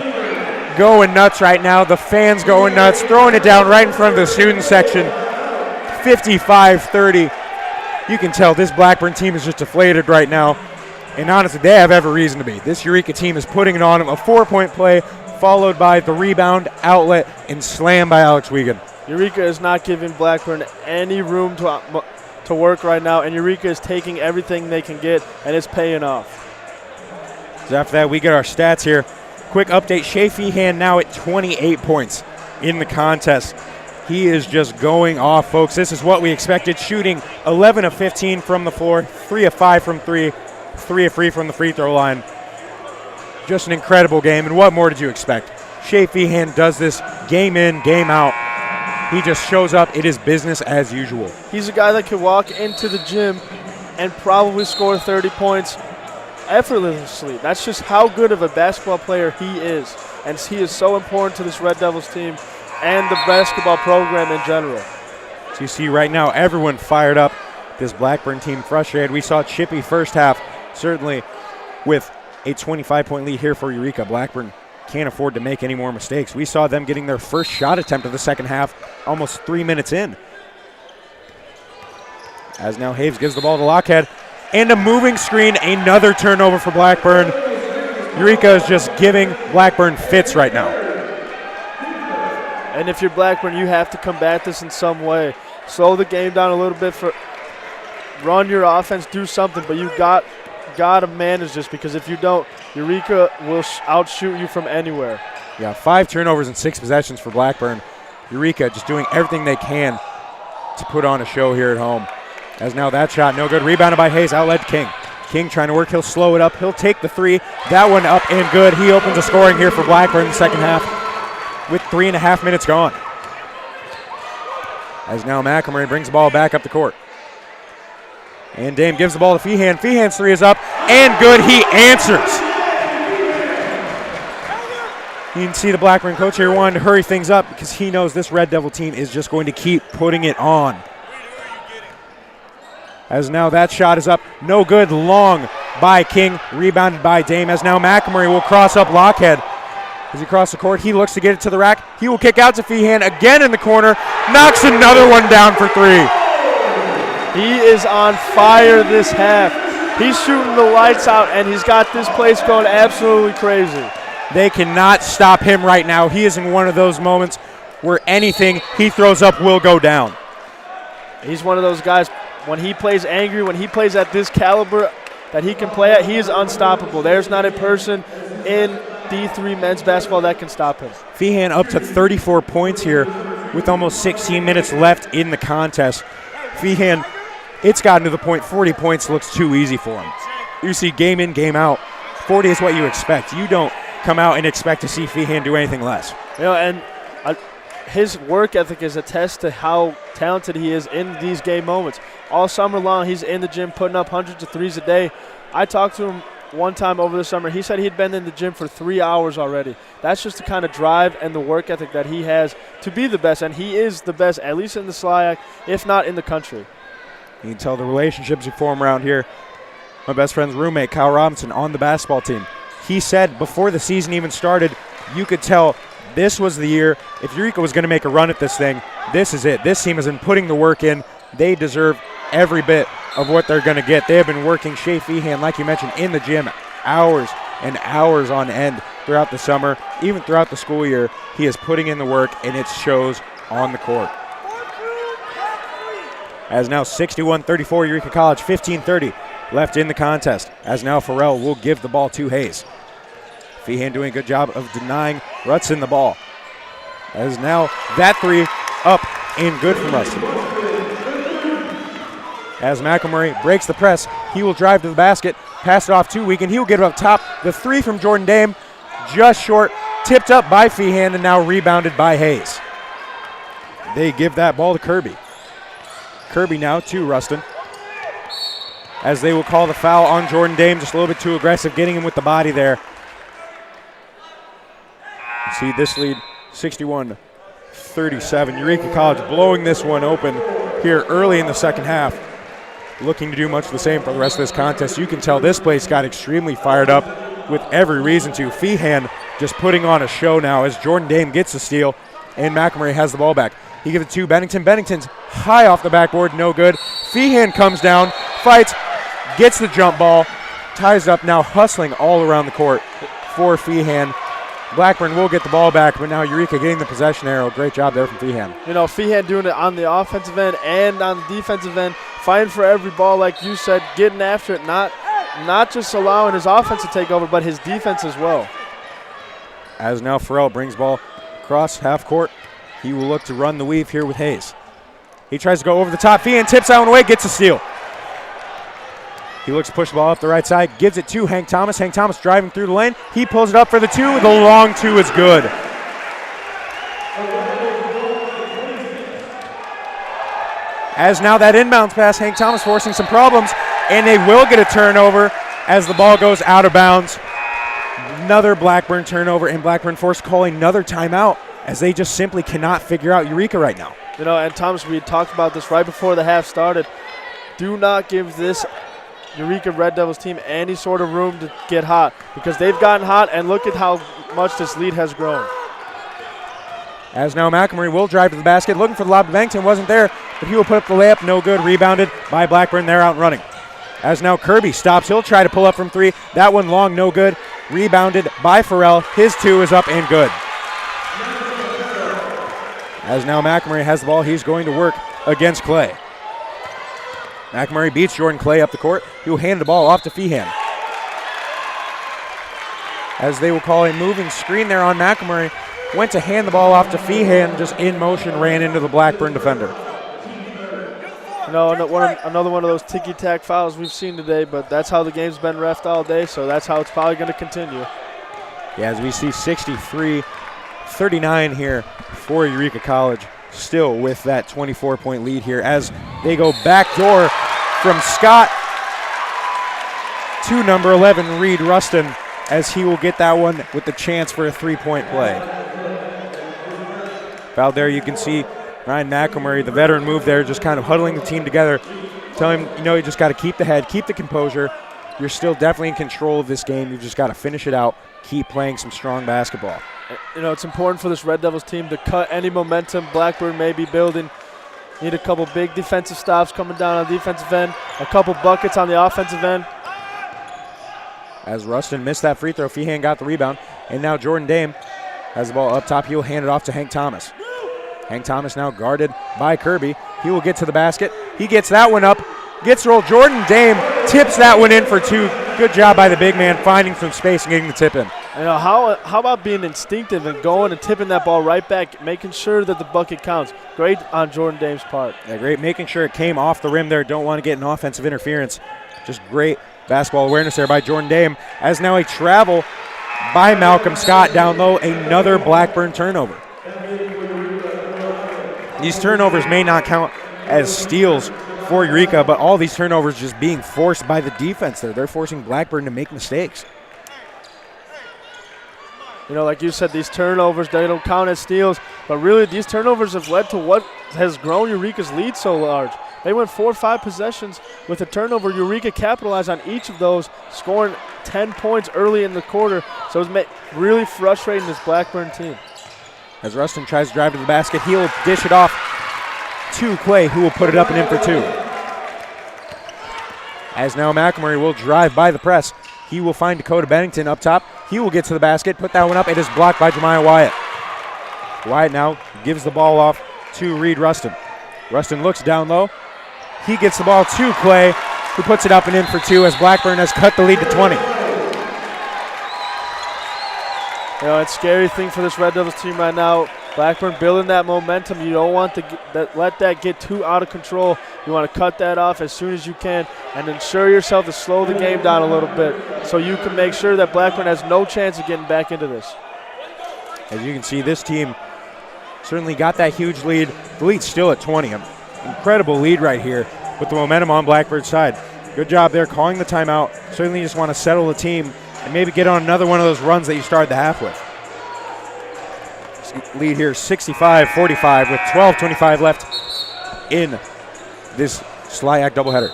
going nuts right now. The fans going nuts, throwing it down right in front of the student section. 55-30. You can tell this Blackburn team is just deflated right now. And honestly, they have every reason to be. This Eureka team is putting it on them. A 4-point play followed by the rebound, outlet, and slam by Alex Wiegand. Eureka is not giving Blackburn any room to work right now, and Eureka is taking everything they can get, and it's paying off. So after that, we get our stats here. Quick update, Shea Feehan now at 28 points in the contest. He is just going off, folks. This is what we expected, shooting 11 of 15 from the floor, 3 of 5 from 3, 3 of 3 from the free throw line. Just an incredible game, and what more did you expect? Shea Feehan does this game in, game out. He just shows up. It is business as usual. He's a guy that could walk into the gym and probably score 30 points effortlessly. That's just how good of a basketball player he is. And he is so important to this Red Devils team and the basketball program in general. So you see right now everyone fired up. This Blackburn team frustrated. We saw Chippy first half, certainly with a 25-point lead here for Eureka. Blackburn can't afford to make any more mistakes. We saw them getting their first shot attempt of the second half almost 3 minutes in. As now Haves gives the ball to Lockhead. And a moving screen, another turnover for Blackburn. Eureka is just giving Blackburn fits right now. And if you're Blackburn, you have to combat this in some way. Slow the game down a little bit, run your offense, do something, but you got to manage this, because if you don't, Eureka will outshoot you from anywhere. Yeah, 5 turnovers and 6 possessions for Blackburn. Eureka just doing everything they can to put on a show here at home. As now that shot, no good. Rebounded by Hayes, outlet to King. King trying to work, he'll slow it up. He'll take the 3. That one up and good. He opens the scoring here for Blackburn in the second half with 3.5 minutes gone. As now McElmurray brings the ball back up the court. And Dame gives the ball to Feehan. Feehan's 3 is up and good. He answers. You can see the Blackburn coach here wanting to hurry things up because he knows this Red Devil team is just going to keep putting it on. As now that shot is up, no good, long by King, rebounded by Dame, as now McElmurray will cross up Lockhead. As he crosses the court, he looks to get it to the rack. He will kick out to Feehan again in the corner, knocks another one down for three. He is on fire this half. He's shooting the lights out, and he's got this place going absolutely crazy. They cannot stop him right now. He is in one of those moments where anything he throws up will go down. He's one of those guys, when he plays angry, when he plays at this caliber that he can play at, he is unstoppable. There's not a person in D3 men's basketball that can stop him. Feehan up to 34 points here with almost 16 minutes left in the contest. Feehan, it's gotten to the point 40 points looks too easy for him. You see game in, game out. 40 is what you expect. You don't come out and expect to see Feehan do anything less. You know, and his work ethic is a test to how talented he is in these game moments. All summer long, he's in the gym putting up hundreds of threes a day. I talked to him one time over the summer. He said he'd been in the gym for 3 hours already. That's just the kind of drive and the work ethic that he has to be the best, and he is the best, at least in the SLIAC, if not in the country. You can tell the relationships you form around here. My best friend's roommate, Kyle Robinson, on the basketball team. He said before the season even started, you could tell this was the year. If Eureka was going to make a run at this thing, this is it. This team has been putting the work in. They deserve every bit of what they're going to get. They have been working Shea Feehan, like you mentioned, in the gym hours and hours on end throughout the summer. Even throughout the school year, he is putting in the work, and it shows on the court. As now 61-34, Eureka College, 15-30 left in the contest. As now Farrell will give the ball to Hayes. Feehan doing a good job of denying Rutson the ball. As now that three up and good from Rutson. As McElmurray breaks the press, he will drive to the basket, pass it off to Weekend. He will get it up top. The three from Jordan Dame, just short, tipped up by Feehan and now rebounded by Hayes. They give that ball to Kirby. Kirby now to Rustin. As they will call the foul on Jordan Dame, just a little bit too aggressive, getting him with the body there. You see this lead, 61-37. Eureka College blowing this one open here early in the second half. Looking to do much the same for the rest of this contest. You can tell this place got extremely fired up with every reason to. Feehan just putting on a show now as Jordan Dame gets the steal and McElmurray has the ball back. He gives it to Bennington. Bennington's high off the backboard, no good. Feehan comes down, fights, gets the jump ball, ties up, now hustling all around the court for Feehan. Blackburn will get the ball back, but now Eureka getting the possession arrow. Great job there from Feehan. You know, Feehan doing it on the offensive end and on the defensive end, fighting for every ball, like you said, getting after it, not just allowing his offense to take over, but his defense as well. As now Farrell brings ball across half court. He will look to run the weave here with Hayes. He tries to go over the top. Feehan tips that one away, gets a steal. He looks to push the ball up the right side, gives it to Hank Thomas. Hank Thomas driving through the lane. He pulls it up for the two. The long two is good. As now that inbounds pass, Hank Thomas forcing some problems, and they will get a turnover as the ball goes out of bounds. Another Blackburn turnover, and Blackburn forced calling another timeout as they just simply cannot figure out Eureka right now. You know, and Thomas, we talked about this right before the half started. Do not give this Eureka Red Devils team any sort of room to get hot, because they've gotten hot, and look at how much this lead has grown. As now McElmurray will drive to the basket, looking for the lob to Bennington, wasn't there, but he will put up the layup, no good, rebounded by Blackburn. They're out and running. As now Kirby stops, he'll try to pull up from three. That one long, no good, rebounded by Farrell. His two is up and good. As now McElmurray has the ball, he's going to work against Clay. McElmurray beats Jordan Clay up the court. He will hand the ball off to Feehan. As they will call a moving screen there on McElmurray. Went to hand the ball off to Feehan, just in motion, ran into the Blackburn defender. You know, another one of those ticky-tack fouls we've seen today, but that's how the game's been reffed all day, so that's how it's probably going to continue. Yeah, as we see 63-39 here for Eureka College, still with that 24-point lead here as they go backdoor from Scott to number 11, Reed Rustin, as he will get that one with the chance for a three-point play. Foul there, you can see Ryan McElmurray, the veteran move there, just kind of huddling the team together, telling him, you know, you just got to keep the head, keep the composure, you're still definitely in control of this game. You've just got to finish it out, keep playing some strong basketball. You know, it's important for this Red Devils team to cut any momentum Blackburn may be building. Need a couple big defensive stops coming down on the defensive end, a couple buckets on the offensive end. As Rustin missed that free throw, Feehan got the rebound, and now Jordan Dame has the ball up top. He'll hand it off to Hank Thomas. Hank Thomas now guarded by Kirby. He will get to the basket. He gets that one up, gets rolled. Jordan Dame tips that one in for two. Good job by the big man finding some space and getting the tip in. You know, how about being instinctive and going and tipping that ball right back, making sure that the bucket counts. Great on Jordan Dame's part. Yeah, great making sure it came off the rim there. Don't want to get an offensive interference. Just great basketball awareness there by Jordan Dame. As now a travel by Malcolm Scott down low, another Blackburn turnover. These turnovers may not count as steals for Eureka, but all these turnovers just being forced by the defense there. They're forcing Blackburn to make mistakes. You know, like you said, these turnovers, they don't count as steals, but really these turnovers have led to what has grown Eureka's lead so large. They went 4 or 5 possessions with a turnover. Eureka capitalized on each of those, scoring 10 points early in the quarter. So it's really frustrating this Blackburn team. As Rustin tries to drive to the basket, he'll dish it off to Clay, who will put it up and in for 2. As now McElmurray will drive by the press. He will find Dakota Bennington up top. He will get to the basket, put that one up. It is blocked by Jemiah Wyatt. Wyatt now gives the ball off to Reed Rustin. Rustin looks down low. He gets the ball to Clay, who puts it up and in for 2 as Blackburn has cut the lead to 20. You know, it's a scary thing for this Red Devils team right now. Blackburn building that momentum. You don't want to let that get too out of control. You want to cut that off as soon as you can and ensure yourself to slow the game down a little bit so you can make sure that Blackburn has no chance of getting back into this. As you can see, this team certainly got that huge lead. The lead's still at 20. An incredible lead right here with the momentum on Blackburn's side. Good job there calling the timeout. Certainly just want to settle the team and maybe get on another one of those runs that you started the half with. Lead here 65-45 with 12:25 left in this SLIAC doubleheader.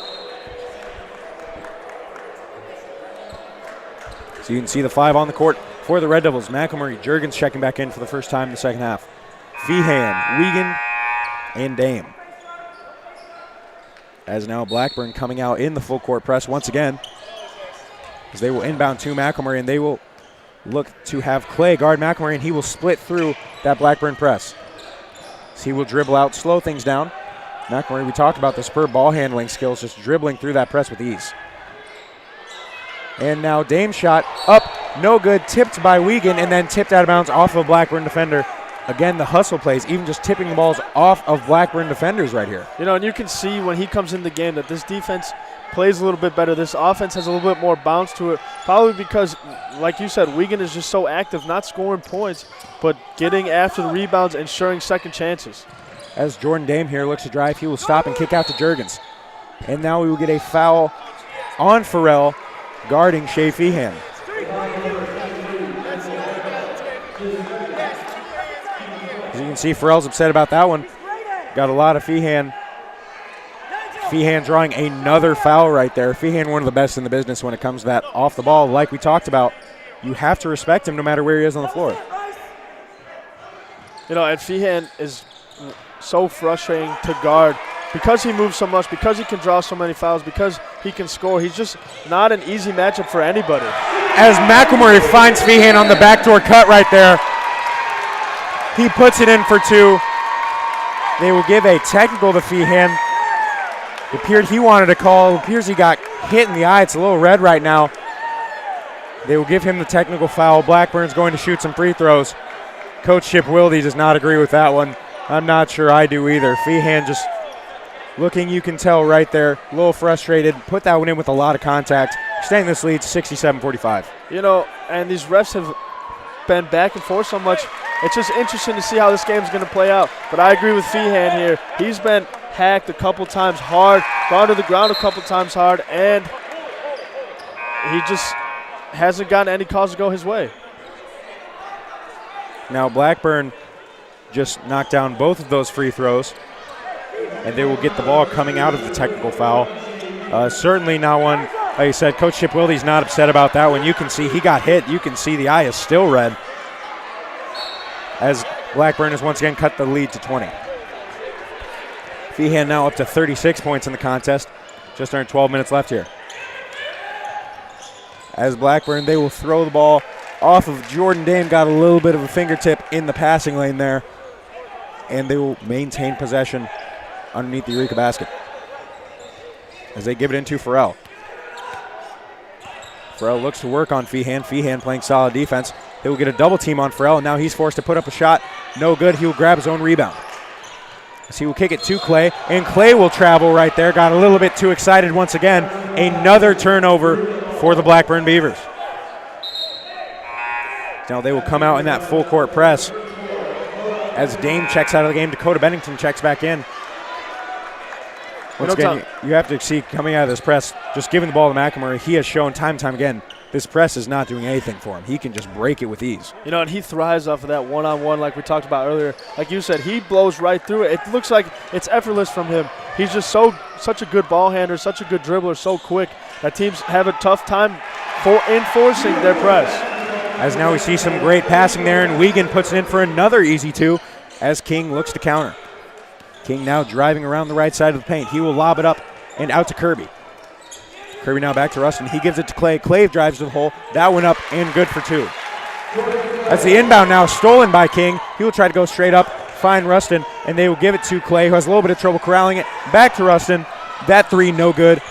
So you can see the 5 on the court for the Red Devils. McElmurray, Juergens checking back in for the first time in the second half. Feehan, Wiegand, and Dame. As now Blackburn coming out in the full court press once again, as they will inbound to McElmurray, and they will look to have Clay guard McElmurray, and he will split through that Blackburn press. So he will dribble out, slow things down. McElmurray, we talked about the superb ball handling skills, just dribbling through that press with ease. And now Dame's shot up, no good, tipped by Wiegand, and then tipped out of bounds off of a Blackburn defender. Again, the hustle plays, even just tipping the balls off of Blackburn defenders right here. You know, and you can see when he comes in the game that this defense plays a little bit better. This offense has a little bit more bounce to it, probably because, like you said, Wiegand is just so active, not scoring points, but getting after the rebounds, ensuring second chances. As Jordan Dame here looks to drive, he will stop and kick out to Juergens. And now we will get a foul on Farrell, guarding Shea Feehan. As you can see, Farrell's upset about that one. Got a lot of Feehan. Feehan drawing another foul right there. Feehan, one of the best in the business when it comes to that off the ball. Like we talked about, you have to respect him no matter where he is on the floor. You know, and Feehan is so frustrating to guard because he moves so much, because he can draw so many fouls, because he can score. He's just not an easy matchup for anybody. As McElmurray finds Feehan on the backdoor cut right there, he puts it in for 2. They will give a technical to Feehan. It appeared he wanted a call. It appears he got hit in the eye. It's a little red right now. They will give him the technical foul. Blackburn's going to shoot some free throws. Coach Chip Wilde does not agree with that one. I'm not sure I do either. Feehan just looking, you can tell right there, a little frustrated. Put that one in with a lot of contact. Extending this lead 67-45. You know, and these refs have been back and forth so much. It's just interesting to see how this game's going to play out. But I agree with Feehan here. He's been hacked a couple times hard, gone to the ground a couple times hard, and he just hasn't gotten any calls to go his way. Now Blackburn just knocked down both of those free throws, and they will get the ball coming out of the technical foul. Certainly not one Like you said, Coach Chip Wilde's not upset about that one. You can see he got hit. You can see the eye is still red as Blackburn has once again cut the lead to 20. Feehan now up to 36 points in the contest. Just under 12 minutes left here. As Blackburn, they will throw the ball off of Jordan Dame. Got a little bit of a fingertip in the passing lane there. And they will maintain possession underneath the Eureka basket as they give it into Farrell. Farrell looks to work on Feehan. Feehan playing solid defense. They will get a double team on Farrell, and now he's forced to put up a shot. No good. He will grab his own rebound. So he will kick it to Clay, and Clay will travel right there. Got a little bit too excited once again. Another turnover for the Blackburn Beavers. Now they will come out in that full court press. As Dame checks out of the game, Dakota Bennington checks back in. Once again, you have to see coming out of this press, just giving the ball to McElmurray, he has shown time and time again, this press is not doing anything for him. He can just break it with ease. You know, and he thrives off of that one-on-one like we talked about earlier. Like you said, he blows right through it. It looks like it's effortless from him. He's just such a good ball handler, such a good dribbler, so quick that teams have a tough time enforcing their press. As now we see some great passing there, and Wiegand puts it in for another easy two as King looks to counter. King now driving around the right side of the paint. He will lob it up and out to Kirby. Kirby now back to Rustin. He gives it to Clay. Clay drives to the hole. That went up and good for two. That's the inbound now stolen by King. He will try to go straight up, find Rustin, and they will give it to Clay, who has a little bit of trouble corralling it. Back to Rustin. That three, no good.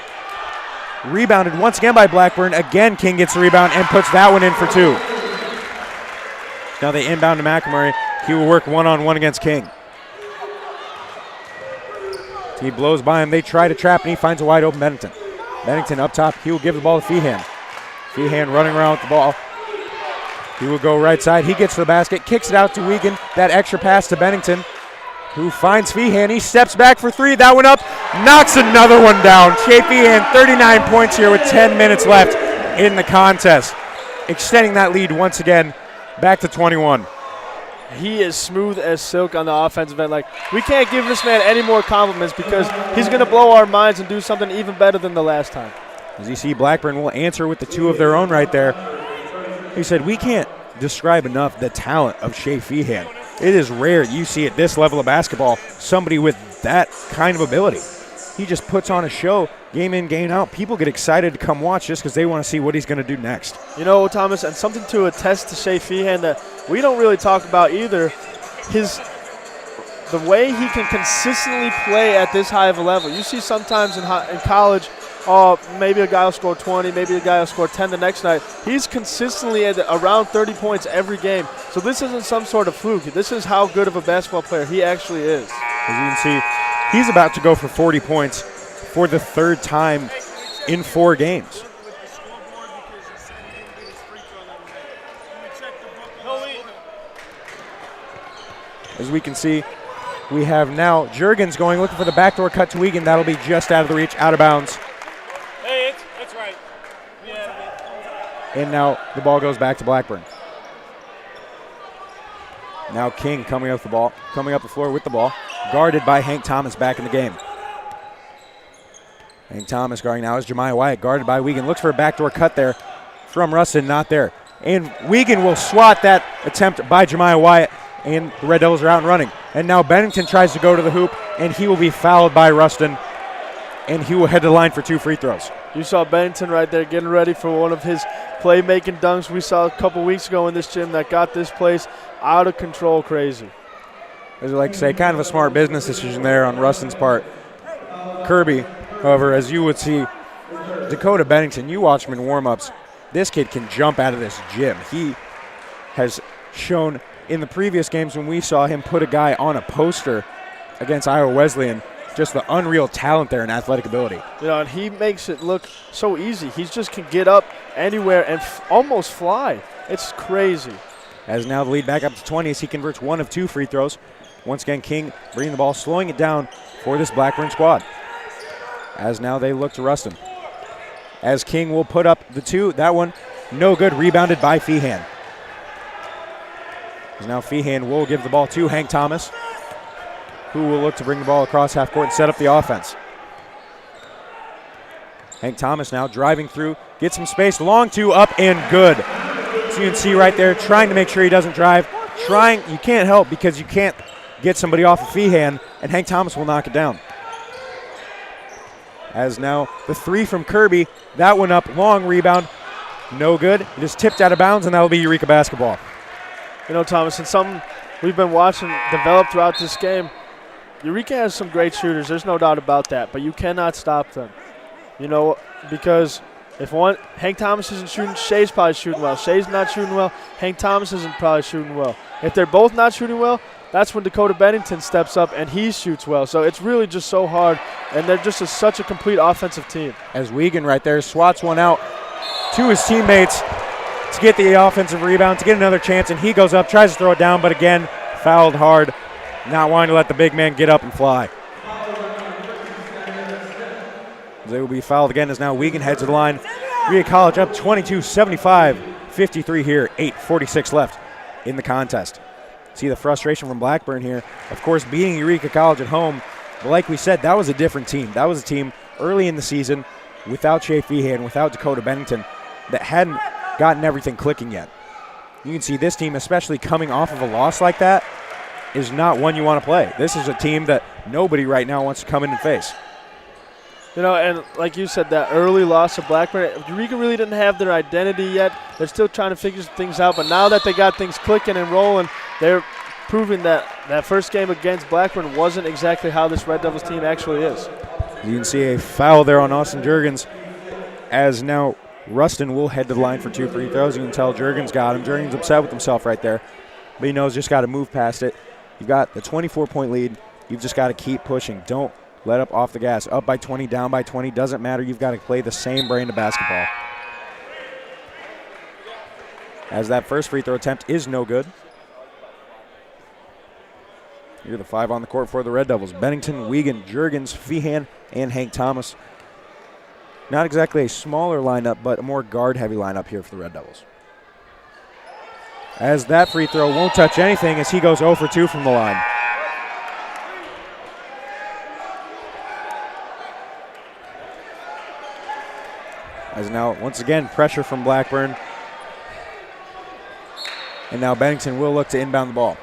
Rebounded once again by Blackburn. Again, King gets the rebound and puts that one in for two. Now they inbound to McElmurray. He will work one-on-one against King. He blows by him. They try to trap, and he finds a wide open Bennington. Bennington up top. He will give the ball to Feehan. Feehan running around with the ball. He will go right side. He gets to the basket, kicks it out to Wiegand. That extra pass to Bennington, who finds Feehan. He steps back for three. That one up. Knocks another one down. Shea Feehan, 39 points here with 10 minutes left in the contest. Extending that lead once again back to 21. He is smooth as silk on the offensive end. Like, we can't give this man any more compliments because he's going to blow our minds and do something even better than the last time. As you see, Blackburn will answer with the two of their own right there. He said, we can't describe enough the talent of Shea Feehan. It is rare you see at this level of basketball somebody with that kind of ability. He just puts on a show, game in, game out. People get excited to come watch just because they want to see what he's going to do next. You know, Thomas, and something to attest to Shea Feehan that we don't really talk about either, the way he can consistently play at this high of a level. You see sometimes in college, maybe a guy will score 20, maybe a guy will score 10 the next night. He's consistently at around 30 points every game. So this isn't some sort of fluke. This is how good of a basketball player he actually is. As you can see, he's about to go for 40 points for the third time in 4 games. As we can see, we have now Juergens going, looking for the backdoor cut to Wiegand. That'll be just out of the reach, out of bounds. Hey, it's right. And now the ball goes back to Blackburn. Now King coming up the floor with the ball, guarded by Hank Thomas back in the game. Hank Thomas guarding now is Jemiah Wyatt, guarded by Wiegand. Looks for a backdoor cut there from Rustin, not there. And Wiegand will swat that attempt by Jemiah Wyatt, and the Red Devils are out and running. And now Bennington tries to go to the hoop, and he will be fouled by Rustin, and he will head to the line for 2 free throws. You saw Bennington right there getting ready for one of his playmaking dunks we saw a couple weeks ago in this gym that got this place out of control crazy. As I like to say, kind of a smart business decision there on Rustin's part. Kirby, however, as you would see, Dakota Bennington, you watch him in warm-ups, this kid can jump out of this gym. He has shown in the previous games when we saw him put a guy on a poster against Iowa Wesleyan, just the unreal talent there and athletic ability. You know, and he makes it look so easy. He just can get up anywhere and almost fly. It's crazy. As now the lead back up to 20 as he converts 1 of 2 free throws. Once again, King bringing the ball, slowing it down for this Blackburn squad. As now they look to Rustin. As King will put up the 2. That one, no good, rebounded by Feehan. As now Feehan will give the ball to Hank Thomas, who will look to bring the ball across half court and set up the offense. Hank Thomas now driving through, gets some space, long two, up and good. So you can see right there, trying to make sure he doesn't drive. You can't help because you can't get somebody off a Feehan, and Hank Thomas will knock it down. As now the three from Kirby, that one up, long rebound, no good. It is tipped out of bounds, and that will be Eureka basketball. You know, Thomas, and something we've been watching develop throughout this game, Eureka has some great shooters. There's no doubt about that, but you cannot stop them. You know, because if Hank Thomas isn't shooting, Shea's probably shooting well. Shea's not shooting well, Hank Thomas isn't probably shooting well. If they're both not shooting well, that's when Dakota Bennington steps up and he shoots well. So it's really just so hard, and they're just such a complete offensive team. As Wiegand right there swats one out to his teammates to get the offensive rebound, to get another chance, and he goes up, tries to throw it down, but again, fouled hard, not wanting to let the big man get up and fly. They will be fouled again as now Wiegand heads to the line. Eureka College up 22-75, 53 here, 8:46 left in the contest. See the frustration from Blackburn here. Of course, beating Eureka College at home, but like we said, that was a different team. That was a team early in the season without Shea Feehan, without Dakota Bennington, that hadn't gotten everything clicking yet. You can see this team, especially coming off of a loss like that, is not one you want to play. This is a team that nobody right now wants to come in and face. You know, and like you said, that early loss of Blackburn, Eureka really didn't have their identity yet. They're still trying to figure things out, but now that they got things clicking and rolling, they're proving that that first game against Blackburn wasn't exactly how this Red Devils team actually is. You can see a foul there on Austin Juergens, as now Rustin will head to the line for 2 free throws. You can tell Juergens got him. Juergens upset with himself right there, but he knows just got to move past it. You've got the 24-point lead. You've just got to keep pushing. Don't let up off the gas. Up by 20, down by 20, doesn't matter. You've got to play the same brand of basketball. As that first free throw attempt is no good. Here are the 5 on the court for the Red Devils. Bennington, Wiegand, Juergens, Feehan, and Hank Thomas. Not exactly a smaller lineup, but a more guard-heavy lineup here for the Red Devils. As that free throw won't touch anything as he goes 0 for 2 from the line. As now, once again, pressure from Blackburn. And now Bennington will look to inbound the ball.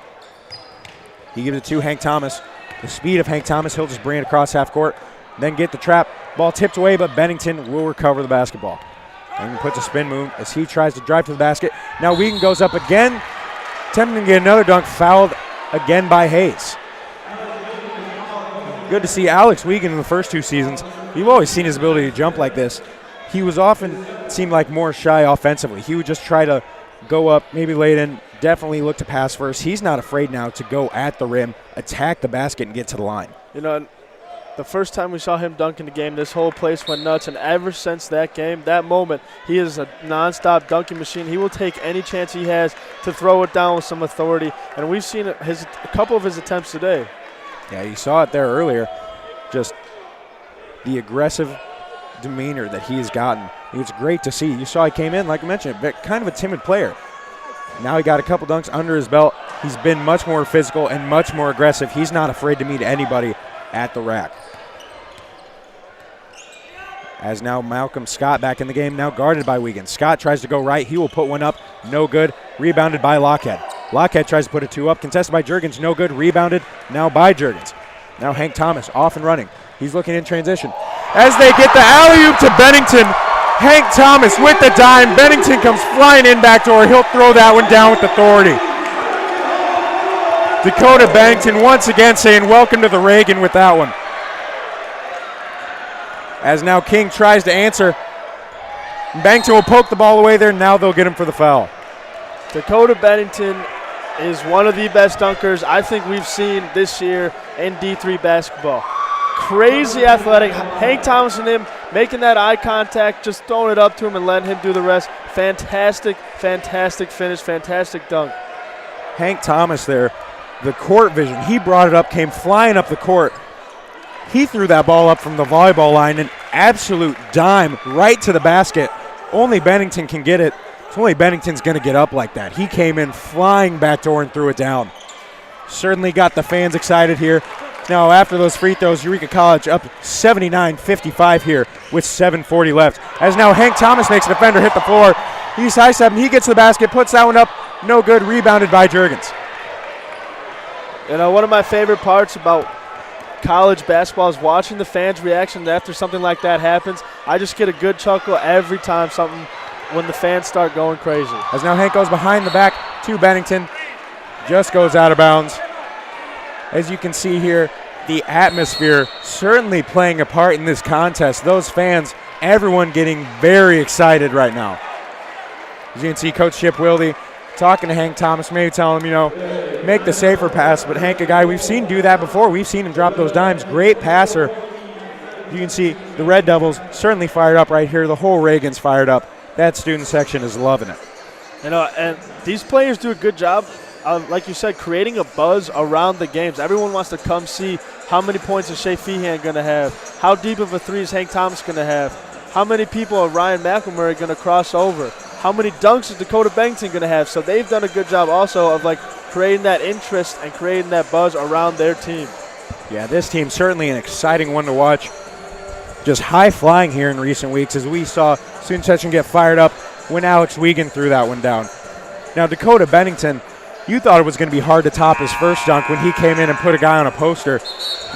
He gives it to Hank Thomas. The speed of Hank Thomas, he'll just bring it across half court, then get the trap. Ball tipped away, but Bennington will recover the basketball. And he puts a spin move as he tries to drive to the basket. Now Wiegand goes up again, attempting to get another dunk, fouled again by Hayes. Good to see Alex Wiegand in the first 2 seasons. You've always seen his ability to jump like this. He was often seemed like more shy offensively. He would just try to go up, maybe lay it in, definitely look to pass first. He's not afraid now to go at the rim, attack the basket, and get to the line. You know, the first time we saw him dunk in the game, this whole place went nuts, and ever since that game, that moment, he is a nonstop dunking machine. He will take any chance he has to throw it down with some authority, and we've seen a couple of his attempts today. Yeah, you saw it there earlier, just the aggressive demeanor that he has gotten. It's great to see. You saw he came in, like I mentioned, kind of a timid player. Now he got a couple dunks under his belt. He's been much more physical and much more aggressive. He's not afraid to meet anybody at the rack. As now Malcolm Scott back in the game, now guarded by Wiegand. Scott tries to go right. He will put one up. No good. Rebounded by Lockhead. Lockhead tries to put a 2 up. Contested by Juergens. No good. Rebounded now by Juergens. Now Hank Thomas off and running. He's looking in transition. As they get the alley-oop to Bennington, Hank Thomas with the dime. Bennington comes flying in backdoor. He'll throw that one down with authority. Dakota Bennington once again saying welcome to the Reagan with that one. As now King tries to answer. Bennington will poke the ball away there. Now they'll get him for the foul. Dakota Bennington is one of the best dunkers I think we've seen this year in D3 basketball. Crazy athletic. Hank Thomas and him making that eye contact, just throwing it up to him and letting him do the rest. Fantastic, fantastic finish, fantastic dunk. Hank Thomas there, the court vision, he brought it up, came flying up the court. He threw that ball up from the volleyball line, an absolute dime right to the basket. Only Bennington can get it. It's only Bennington's going to get up like that. He came in flying backdoor and threw it down. Certainly got the fans excited here. Now, after those free throws, Eureka College up 79-55 here with 7:40 left. As now Hank Thomas makes a defender hit the floor. He's high stepping, he gets to the basket, puts that one up, no good, rebounded by Juergens. You know, one of my favorite parts about college basketball is watching the fans' reactions after something like that happens. I just get a good chuckle every time when the fans start going crazy. As now Hank goes behind the back to Bennington, just goes out of bounds. As you can see here, the atmosphere certainly playing a part in this contest. Those fans, everyone getting very excited right now. As you can see, Coach Chip Wilde talking to Hank Thomas, maybe telling him, make the safer pass. But Hank, a guy we've seen do that before. We've seen him drop those dimes. Great passer. You can see the Red Devils certainly fired up right here. The whole Reagan's fired up. That student section is loving it. You know, and these players do a good job, like you said, creating a buzz around the games. Everyone wants to come see how many points is Shea Feehan going to have, how deep of a three is Hank Thomas going to have, how many people are Ryan McElmurray going to cross over, how many dunks is Dakota Bennington going to have. So they've done a good job also of, like, creating that interest and creating that buzz around their team. Yeah, this team certainly an exciting one to watch. Just high flying here in recent weeks as we saw student section get fired up when Alex Wiegand threw that one down. Now, Dakota Bennington, you thought it was going to be hard to top his first dunk when he came in and put a guy on a poster.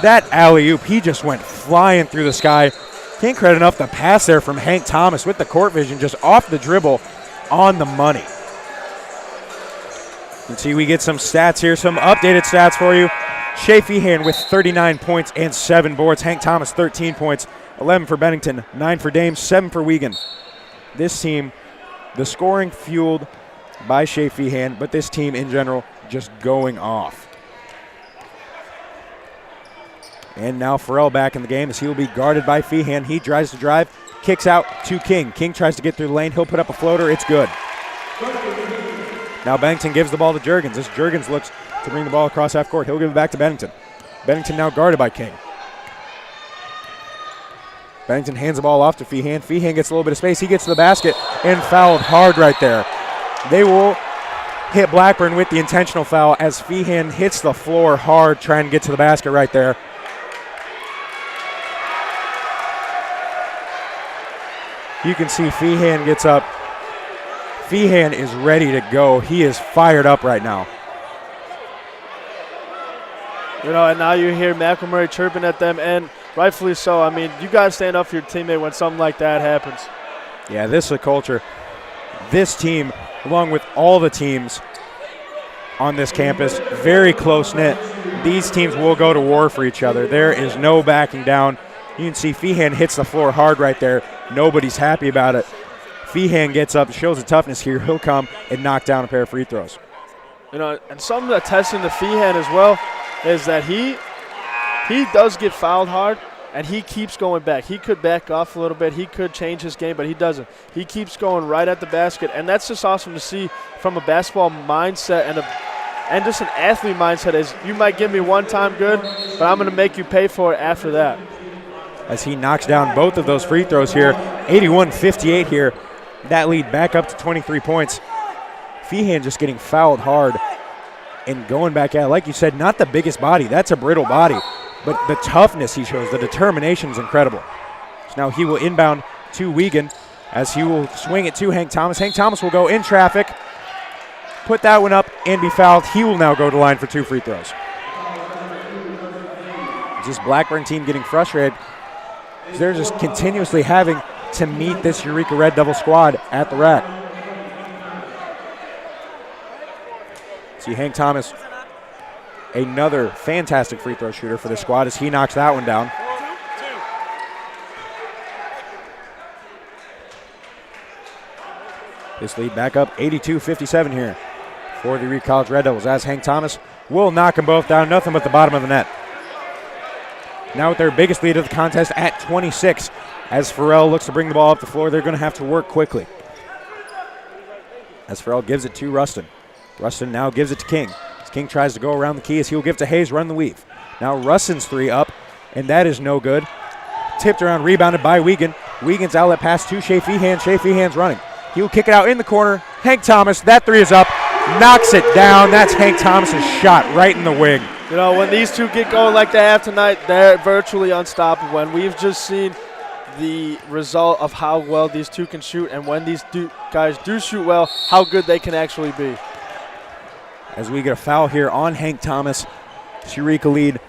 That alley-oop, he just went flying through the sky. Can't credit enough the pass there from Hank Thomas with the court vision, just off the dribble on the money. You can see we get some stats here, some updated stats for you. Shea Feehan with 39 points and 7 boards. Hank Thomas 13 points, 11 for Bennington, 9 for Dames, 7 for Wiegand. This team, the scoring fueled by Shea Feehan, but this team in general just going off. And now Farrell back in the game as he will be guarded by Feehan. He tries to drive, kicks out to King. King tries to get through the lane. He'll put up a floater. It's good. Now Bennington gives the ball to Juergens. As Juergens looks to bring the ball across half court, he'll give it back to Bennington. Bennington now guarded by King. Bennington hands the ball off to Feehan. Feehan gets a little bit of space. He gets to the basket and fouled hard right there. They will hit Blackburn with the intentional foul as Feehan hits the floor hard trying to get to the basket right there. You can see Feehan gets up. Feehan is ready to go. He is fired up right now. You know, and now you hear McElmurray chirping at them, and rightfully so. I mean, you got to stand up for your teammate when something like that happens. Yeah, this is a culture. This team, along with all the teams on this campus, very close-knit. These teams will go to war for each other. There is no backing down. You can see Feehan hits the floor hard right there. Nobody's happy about it. Feehan gets up, shows the toughness here. He'll come and knock down a pair of free throws. You know, and something attesting to Feehan as well is that he does get fouled hard, and he keeps going back. He could back off a little bit. He could change his game, but he doesn't. He keeps going right at the basket, and that's just awesome to see from a basketball mindset and just an athlete mindset is you might give me one time good, but I'm going to make you pay for it after that. As he knocks down both of those free throws here, 81-58 here. That lead back up to 23 points. Feehan just getting fouled hard and going back at it. Like you said, not the biggest body. That's a brittle body. But the toughness he shows, the determination is incredible. So now he will inbound to Wiegand as he will swing it to Hank Thomas. Hank Thomas will go in traffic, put that one up, and be fouled. He will now go to the line for 2 free throws. This Blackburn team getting frustrated. They're just continuously having to meet this Eureka Red Devil squad at the rack. See Hank Thomas, another fantastic free throw shooter for the squad as he knocks that one down. This lead back up 82-57 here for the Eureka College Red Devils as Hank Thomas will knock them both down. Nothing but the bottom of the net. Now with their biggest lead of the contest at 26. As Farrell looks to bring the ball up the floor, they're going to have to work quickly. As Farrell gives it to Rustin. Rustin now gives it to King. As King tries to go around the key as he'll give to Hayes, run the weave. Now Rustin's 3 up, and that is no good. Tipped around, rebounded by Wiegand. Wiegand's outlet pass to Shea Feehan. Shea Feehan's running. He'll kick it out in the corner. Hank Thomas, that 3 is up. Knocks it down. That's Hank Thomas's shot right in the wing. You know, when these two get going like they have tonight, they're virtually unstoppable. And we've just seen the result of how well these two can shoot, and when these guys do shoot well, how good they can actually be. As we get a foul here on Hank Thomas, Eureka lead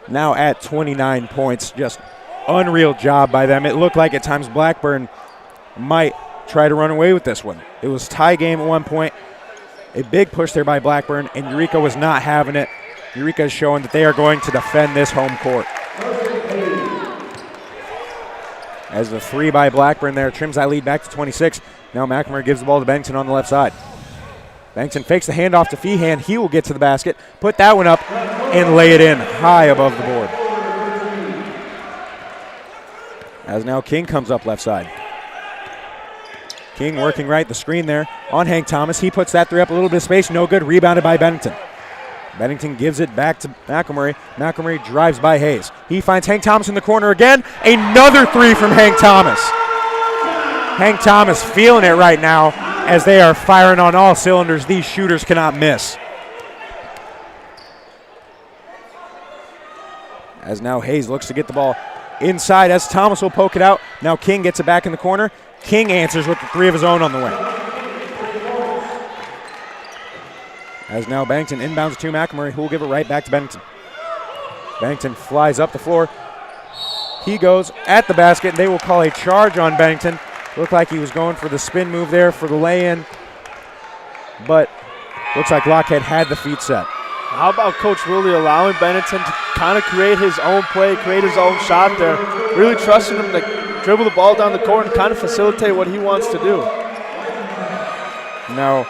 now at 29 points. Just unreal job by them. It looked like at times Blackburn might try to run away with this one. It was tie game at one point. A big push there by Blackburn, and Eureka was not having it. Eureka is showing that they are going to defend this home court. As the three by Blackburn there trims that lead back to 26. Now McNamara gives the ball to Bennington on the left side. Bennington fakes the handoff to Feehan. He will get to the basket, put that one up, and lay it in high above the board. As now King comes up left side. King working right, the screen there on Hank Thomas. He puts that three up a little bit of space, no good, rebounded by Bennington. Bennington gives it back to McElmurray. McElmurray drives by Hayes. He finds Hank Thomas in the corner again. Another three from Hank Thomas. Hank Thomas feeling it right now as they are firing on all cylinders. These shooters cannot miss. As now Hayes looks to get the ball inside as Thomas will poke it out. Now King gets it back in the corner. King answers with the three of his own on the wing. As now Bennington inbounds to McElmurray, who will give it right back to Bennington. Bennington flies up the floor. He goes at the basket, and they will call a charge on Bennington. Looked like he was going for the spin move there for the lay-in, but looks like Lockhead had the feet set. How about Coach Willie allowing Bennington to kind of create his own play, create his own shot there, really trusting him to dribble the ball down the court and kind of facilitate what he wants to do. Now,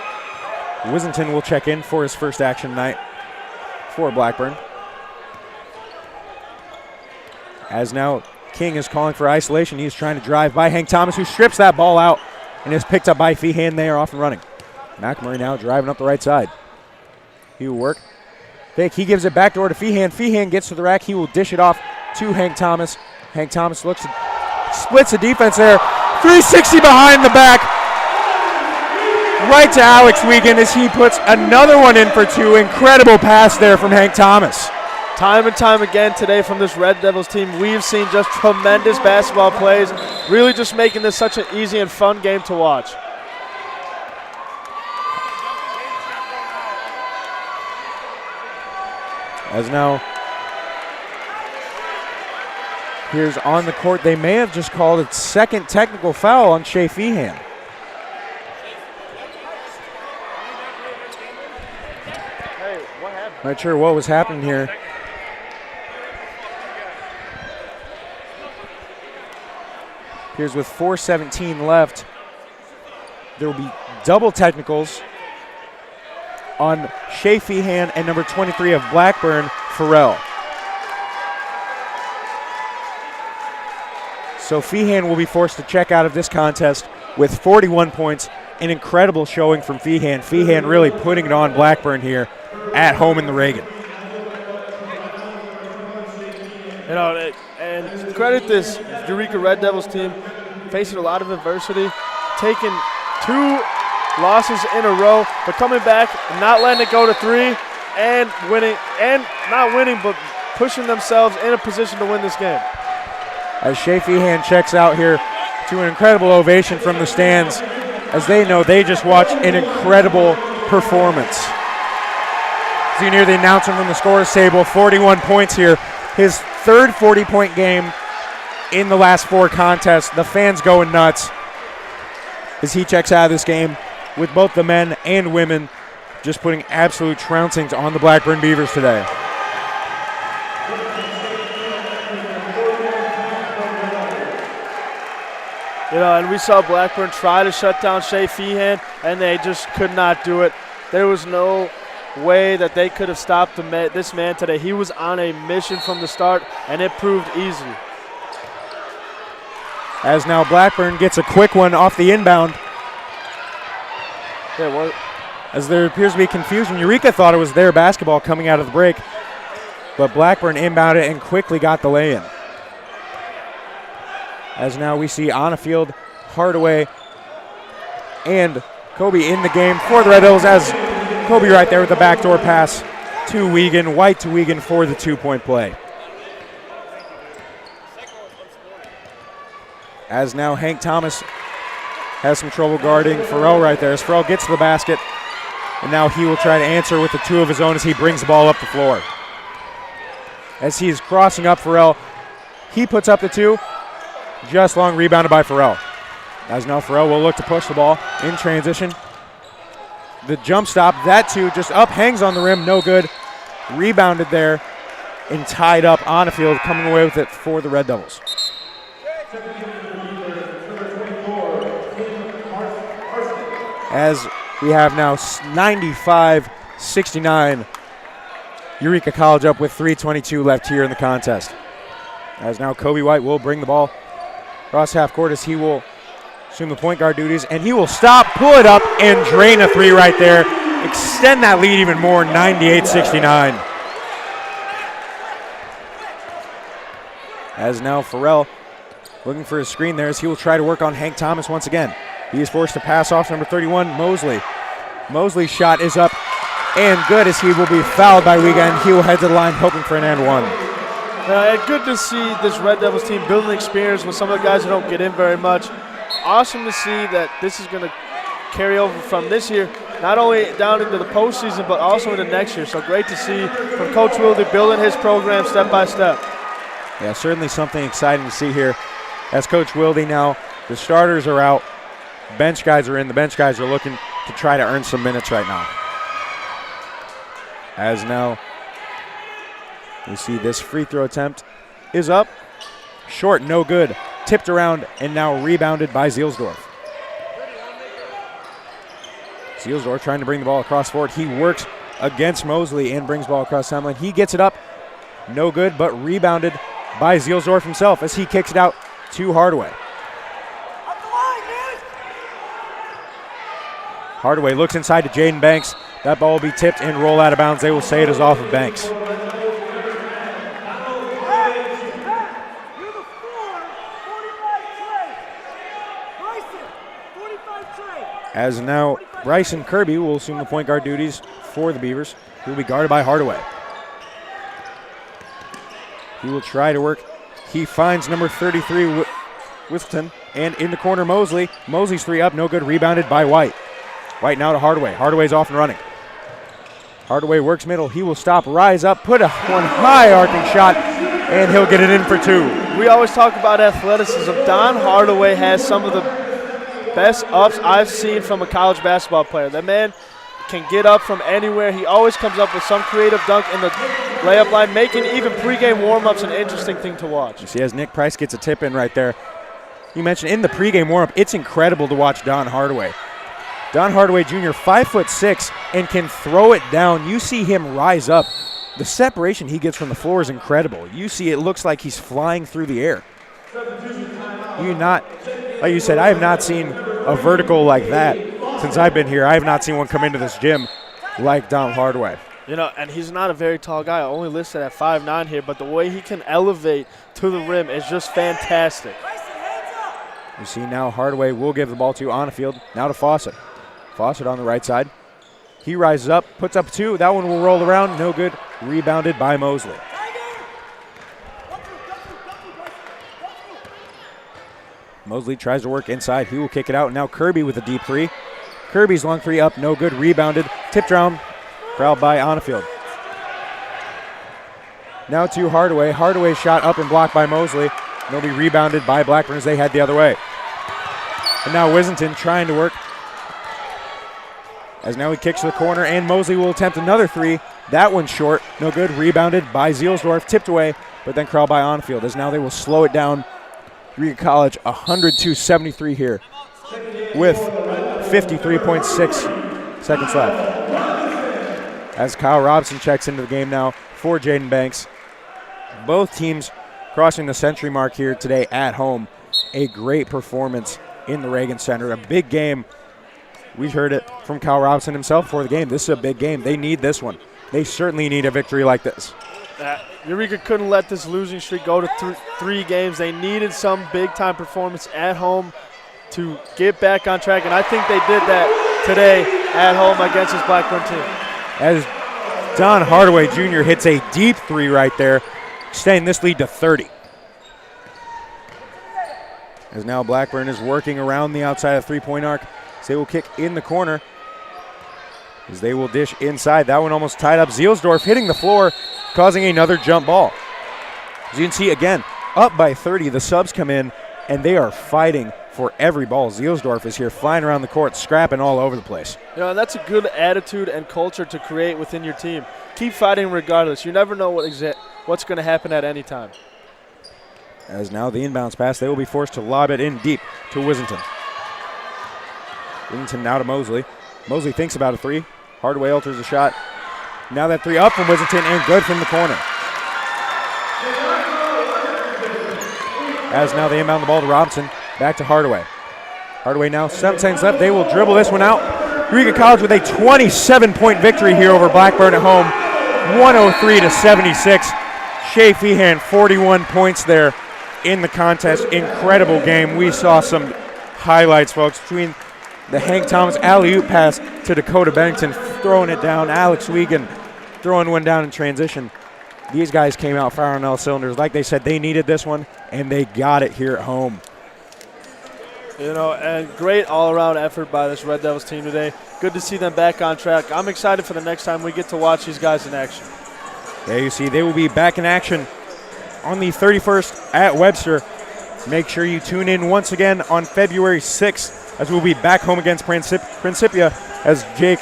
Wissington will check in for his first action tonight for Blackburn. As now King is calling for isolation. He's trying to drive by Hank Thomas, who strips that ball out and is picked up by Feehan. They are off and running. McElmurray now driving up the right side. He will work. Fake, he gives it back door to Feehan. Feehan gets to the rack. He will dish it off to Hank Thomas. Hank Thomas looks to, splits the defense there. 360 behind the back. Right to Alex Wiegand as he puts another one in for two. Incredible pass there from Hank Thomas. Time and time again today from this Red Devils team, we've seen just tremendous basketball plays, really just making this such an easy and fun game to watch. As now, here's on the court, they may have just called its second technical foul on Shea Feehan. Not sure what was happening here. Here's with 4:17 left. There will be double technicals on Shea Feehan and number 23 of Blackburn, Farrell. So Feehan will be forced to check out of this contest with 41 points. An incredible showing from Feehan. Feehan really putting it on Blackburn here at home in the Reagan. You know, and credit this Eureka Red Devils team, facing a lot of adversity, taking two losses in a row, but coming back and not letting it go to three and winning, and not winning, but pushing themselves in a position to win this game. As Shea Feehan checks out here to an incredible ovation from the stands, as they know they just watched an incredible performance. So you hear the announcer from the scores table, 41 points here. His third 40-point game in the last four contests. The fans going nuts as he checks out of this game with both the men and women just putting absolute trouncings on the Blackburn Beavers today. You know, and we saw Blackburn try to shut down Shea Feehan, and they just could not do it. There was no way that they could have stopped this man today. He was on a mission from the start, and it proved easy. As now Blackburn gets a quick one off the inbound. Yeah, what? As there appears to be confusion. Eureka thought it was their basketball coming out of the break, but Blackburn inbounded and quickly got the lay-in. As now we see on a field, Hardaway and Kobe in the game for the Red Devils, as Kobe right there with the backdoor pass to Wiegand, White to Wiegand for the two-point play. As now Hank Thomas has some trouble guarding Farrell right there. As Farrell gets to the basket, and now he will try to answer with the two of his own as he brings the ball up the floor. As he is crossing up Farrell, he puts up the two, just long, rebounded by Farrell. As now Farrell will look to push the ball in transition. The jump stop, that two just up, hangs on the rim, no good. Rebounded there and tied up on the field, coming away with it for the Red Devils. As we have now 95-69, Eureka College up with 3:22 left here in the contest. As now Kobe White will bring the ball across half court as he will assume the point guard duties, and he will stop, pull it up, and drain a three right there. Extend that lead even more, 98-69. As now Farrell looking for his screen there as he will try to work on Hank Thomas once again. He is forced to pass off number 31, Mosley. Mosley's shot is up and good as he will be fouled by Wiegand. He will head to the line hoping for an and one. Good to see this Red Devils team building experience with some of the guys who don't get in very much. Awesome to see that this is going to carry over from this year, not only down into the postseason, but also into next year. So great to see from Coach Wilde building his program step by step. Yeah, certainly something exciting to see here. As Coach Wilde now, the starters are out, bench guys are in. The bench guys are looking to try to earn some minutes right now. As now we see this free throw attempt is up, short, no good. Tipped around and now rebounded by Zielsdorf. Zielsdorf trying to bring the ball across forward. He works against Mosley and brings ball across timeline. He gets it up, no good, but rebounded by Zielsdorf himself as he kicks it out to Hardaway. Hardaway looks inside to Jaden Banks. That ball will be tipped and roll out of bounds. They will say it is off of Banks. As now Bryson Kirby will assume the point guard duties for the Beavers. He will be guarded by Hardaway. He will try to work. He finds number 33, Whitton, and in the corner Mosley. Mosley's three up, no good, rebounded by White. White now to Hardaway. Hardaway's off and running. Hardaway works middle. He will stop, rise up, put one high arcing shot, and he'll get it in for two. We always talk about athleticism. Don Hardaway has some of the best ups I've seen from a college basketball player. That man can get up from anywhere. He always comes up with some creative dunk in the layup line, making even pregame warm-ups an interesting thing to watch. You see as Nick Price gets a tip in right there. You mentioned in the pregame warm-up, it's incredible to watch Don Hardaway. Don Hardaway Jr., 5'6", and can throw it down. You see him rise up. The separation he gets from the floor is incredible. You see it looks like he's flying through the air. Like you said, I have not seen a vertical like that since I've been here. I have not seen one come into this gym like Don Hardaway. You know, and he's not a very tall guy, only listed at 5'9" here, but the way he can elevate to the rim is just fantastic. You see now Hardaway will give the ball to on the field, now to Fawcett. Fawcett on the right side. He rises up, puts up two. That one will roll around, no good. Rebounded by Mosley. Mosley tries to work inside. He will kick it out. Now Kirby with a deep three. Kirby's long three up, no good. Rebounded, tipped around, fouled by Onnefield. Now to Hardaway. Hardaway shot up and blocked by Mosley. And they'll be rebounded by Blackburn as they head the other way. And now Wissington trying to work. As now he kicks to the corner, and Mosley will attempt another three. That one's short, no good. Rebounded by Zielsdorf, tipped away, but then curled by Onfield. As now they will slow it down. Eureka College 102-73 here with 53.6 seconds left. As Kyle Robson checks into the game now for Jaden Banks. Both teams crossing the century mark here today at home. A great performance in the Reagan Center. A big game. We heard it from Kyle Robson himself before the game. This is a big game. They need this one. They certainly need a victory like this. Eureka couldn't let this losing streak go to three games. They needed some big-time performance at home to get back on track, and I think they did that today at home against this Blackburn team. As Don Hardaway Jr. hits a deep three right there, extending this lead to 30. As now Blackburn is working around the outside of three-point arc. So they will kick in the corner. As they will dish inside. That one almost tied up. Zielsdorf hitting the floor, causing another jump ball. As you can see, again, up by 30. The subs come in, and they are fighting for every ball. Zielsdorf is here flying around the court, scrapping all over the place. You know, that's a good attitude and culture to create within your team. Keep fighting regardless. You never know what's going to happen at any time. As now the inbounds pass, they will be forced to lob it in deep to Wissington. Wissington now to Mosley. Mosley thinks about a three. Hardaway alters the shot. Now that three up from Wissington and good from the corner. As now they inbound the ball to Robinson. Back to Hardaway. Hardaway now 7 seconds left. They will dribble this one out. Eureka College with a 27-point victory here over Blackburn at home. 103-76. Shea Feehan, 41 points there in the contest. Incredible game. We saw some highlights, folks, between the Hank Thomas alley-oop pass to Dakota Bennington, throwing it down. Alex Wiegand throwing one down in transition. These guys came out firing on all cylinders. Like they said, they needed this one, and they got it here at home. You know, and great all-around effort by this Red Devils team today. Good to see them back on track. I'm excited for the next time we get to watch these guys in action. There you see, they will be back in action on the 31st at Webster. Make sure you tune in once again on February 6th as we'll be back home against Principia, as Jake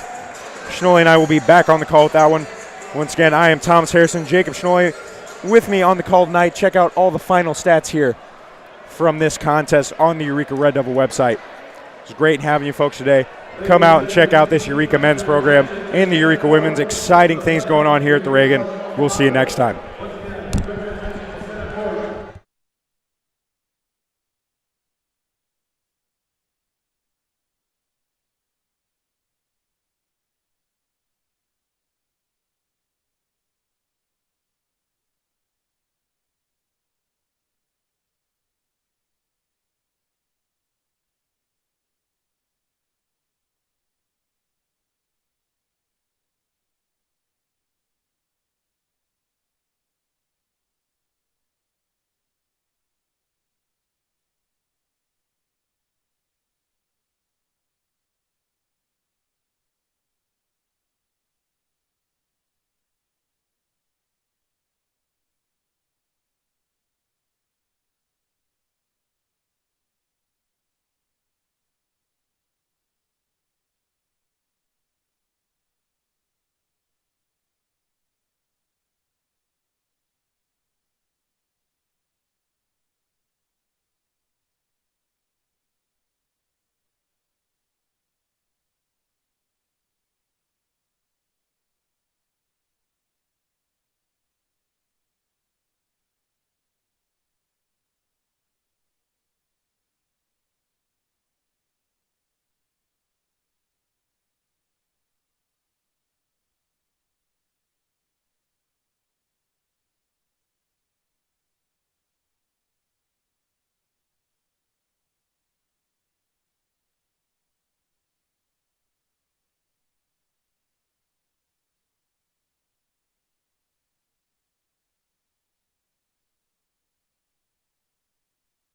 Schnolly and I will be back on the call with that one. Once again, I am Thomas Harrison, Jacob Schnolly with me on the call tonight. Check out all the final stats here from this contest on the Eureka Red Devil website. It's great having you folks today. Come out and check out this Eureka men's program and the Eureka women's. Exciting things going on here at the Reagan. We'll see you next time.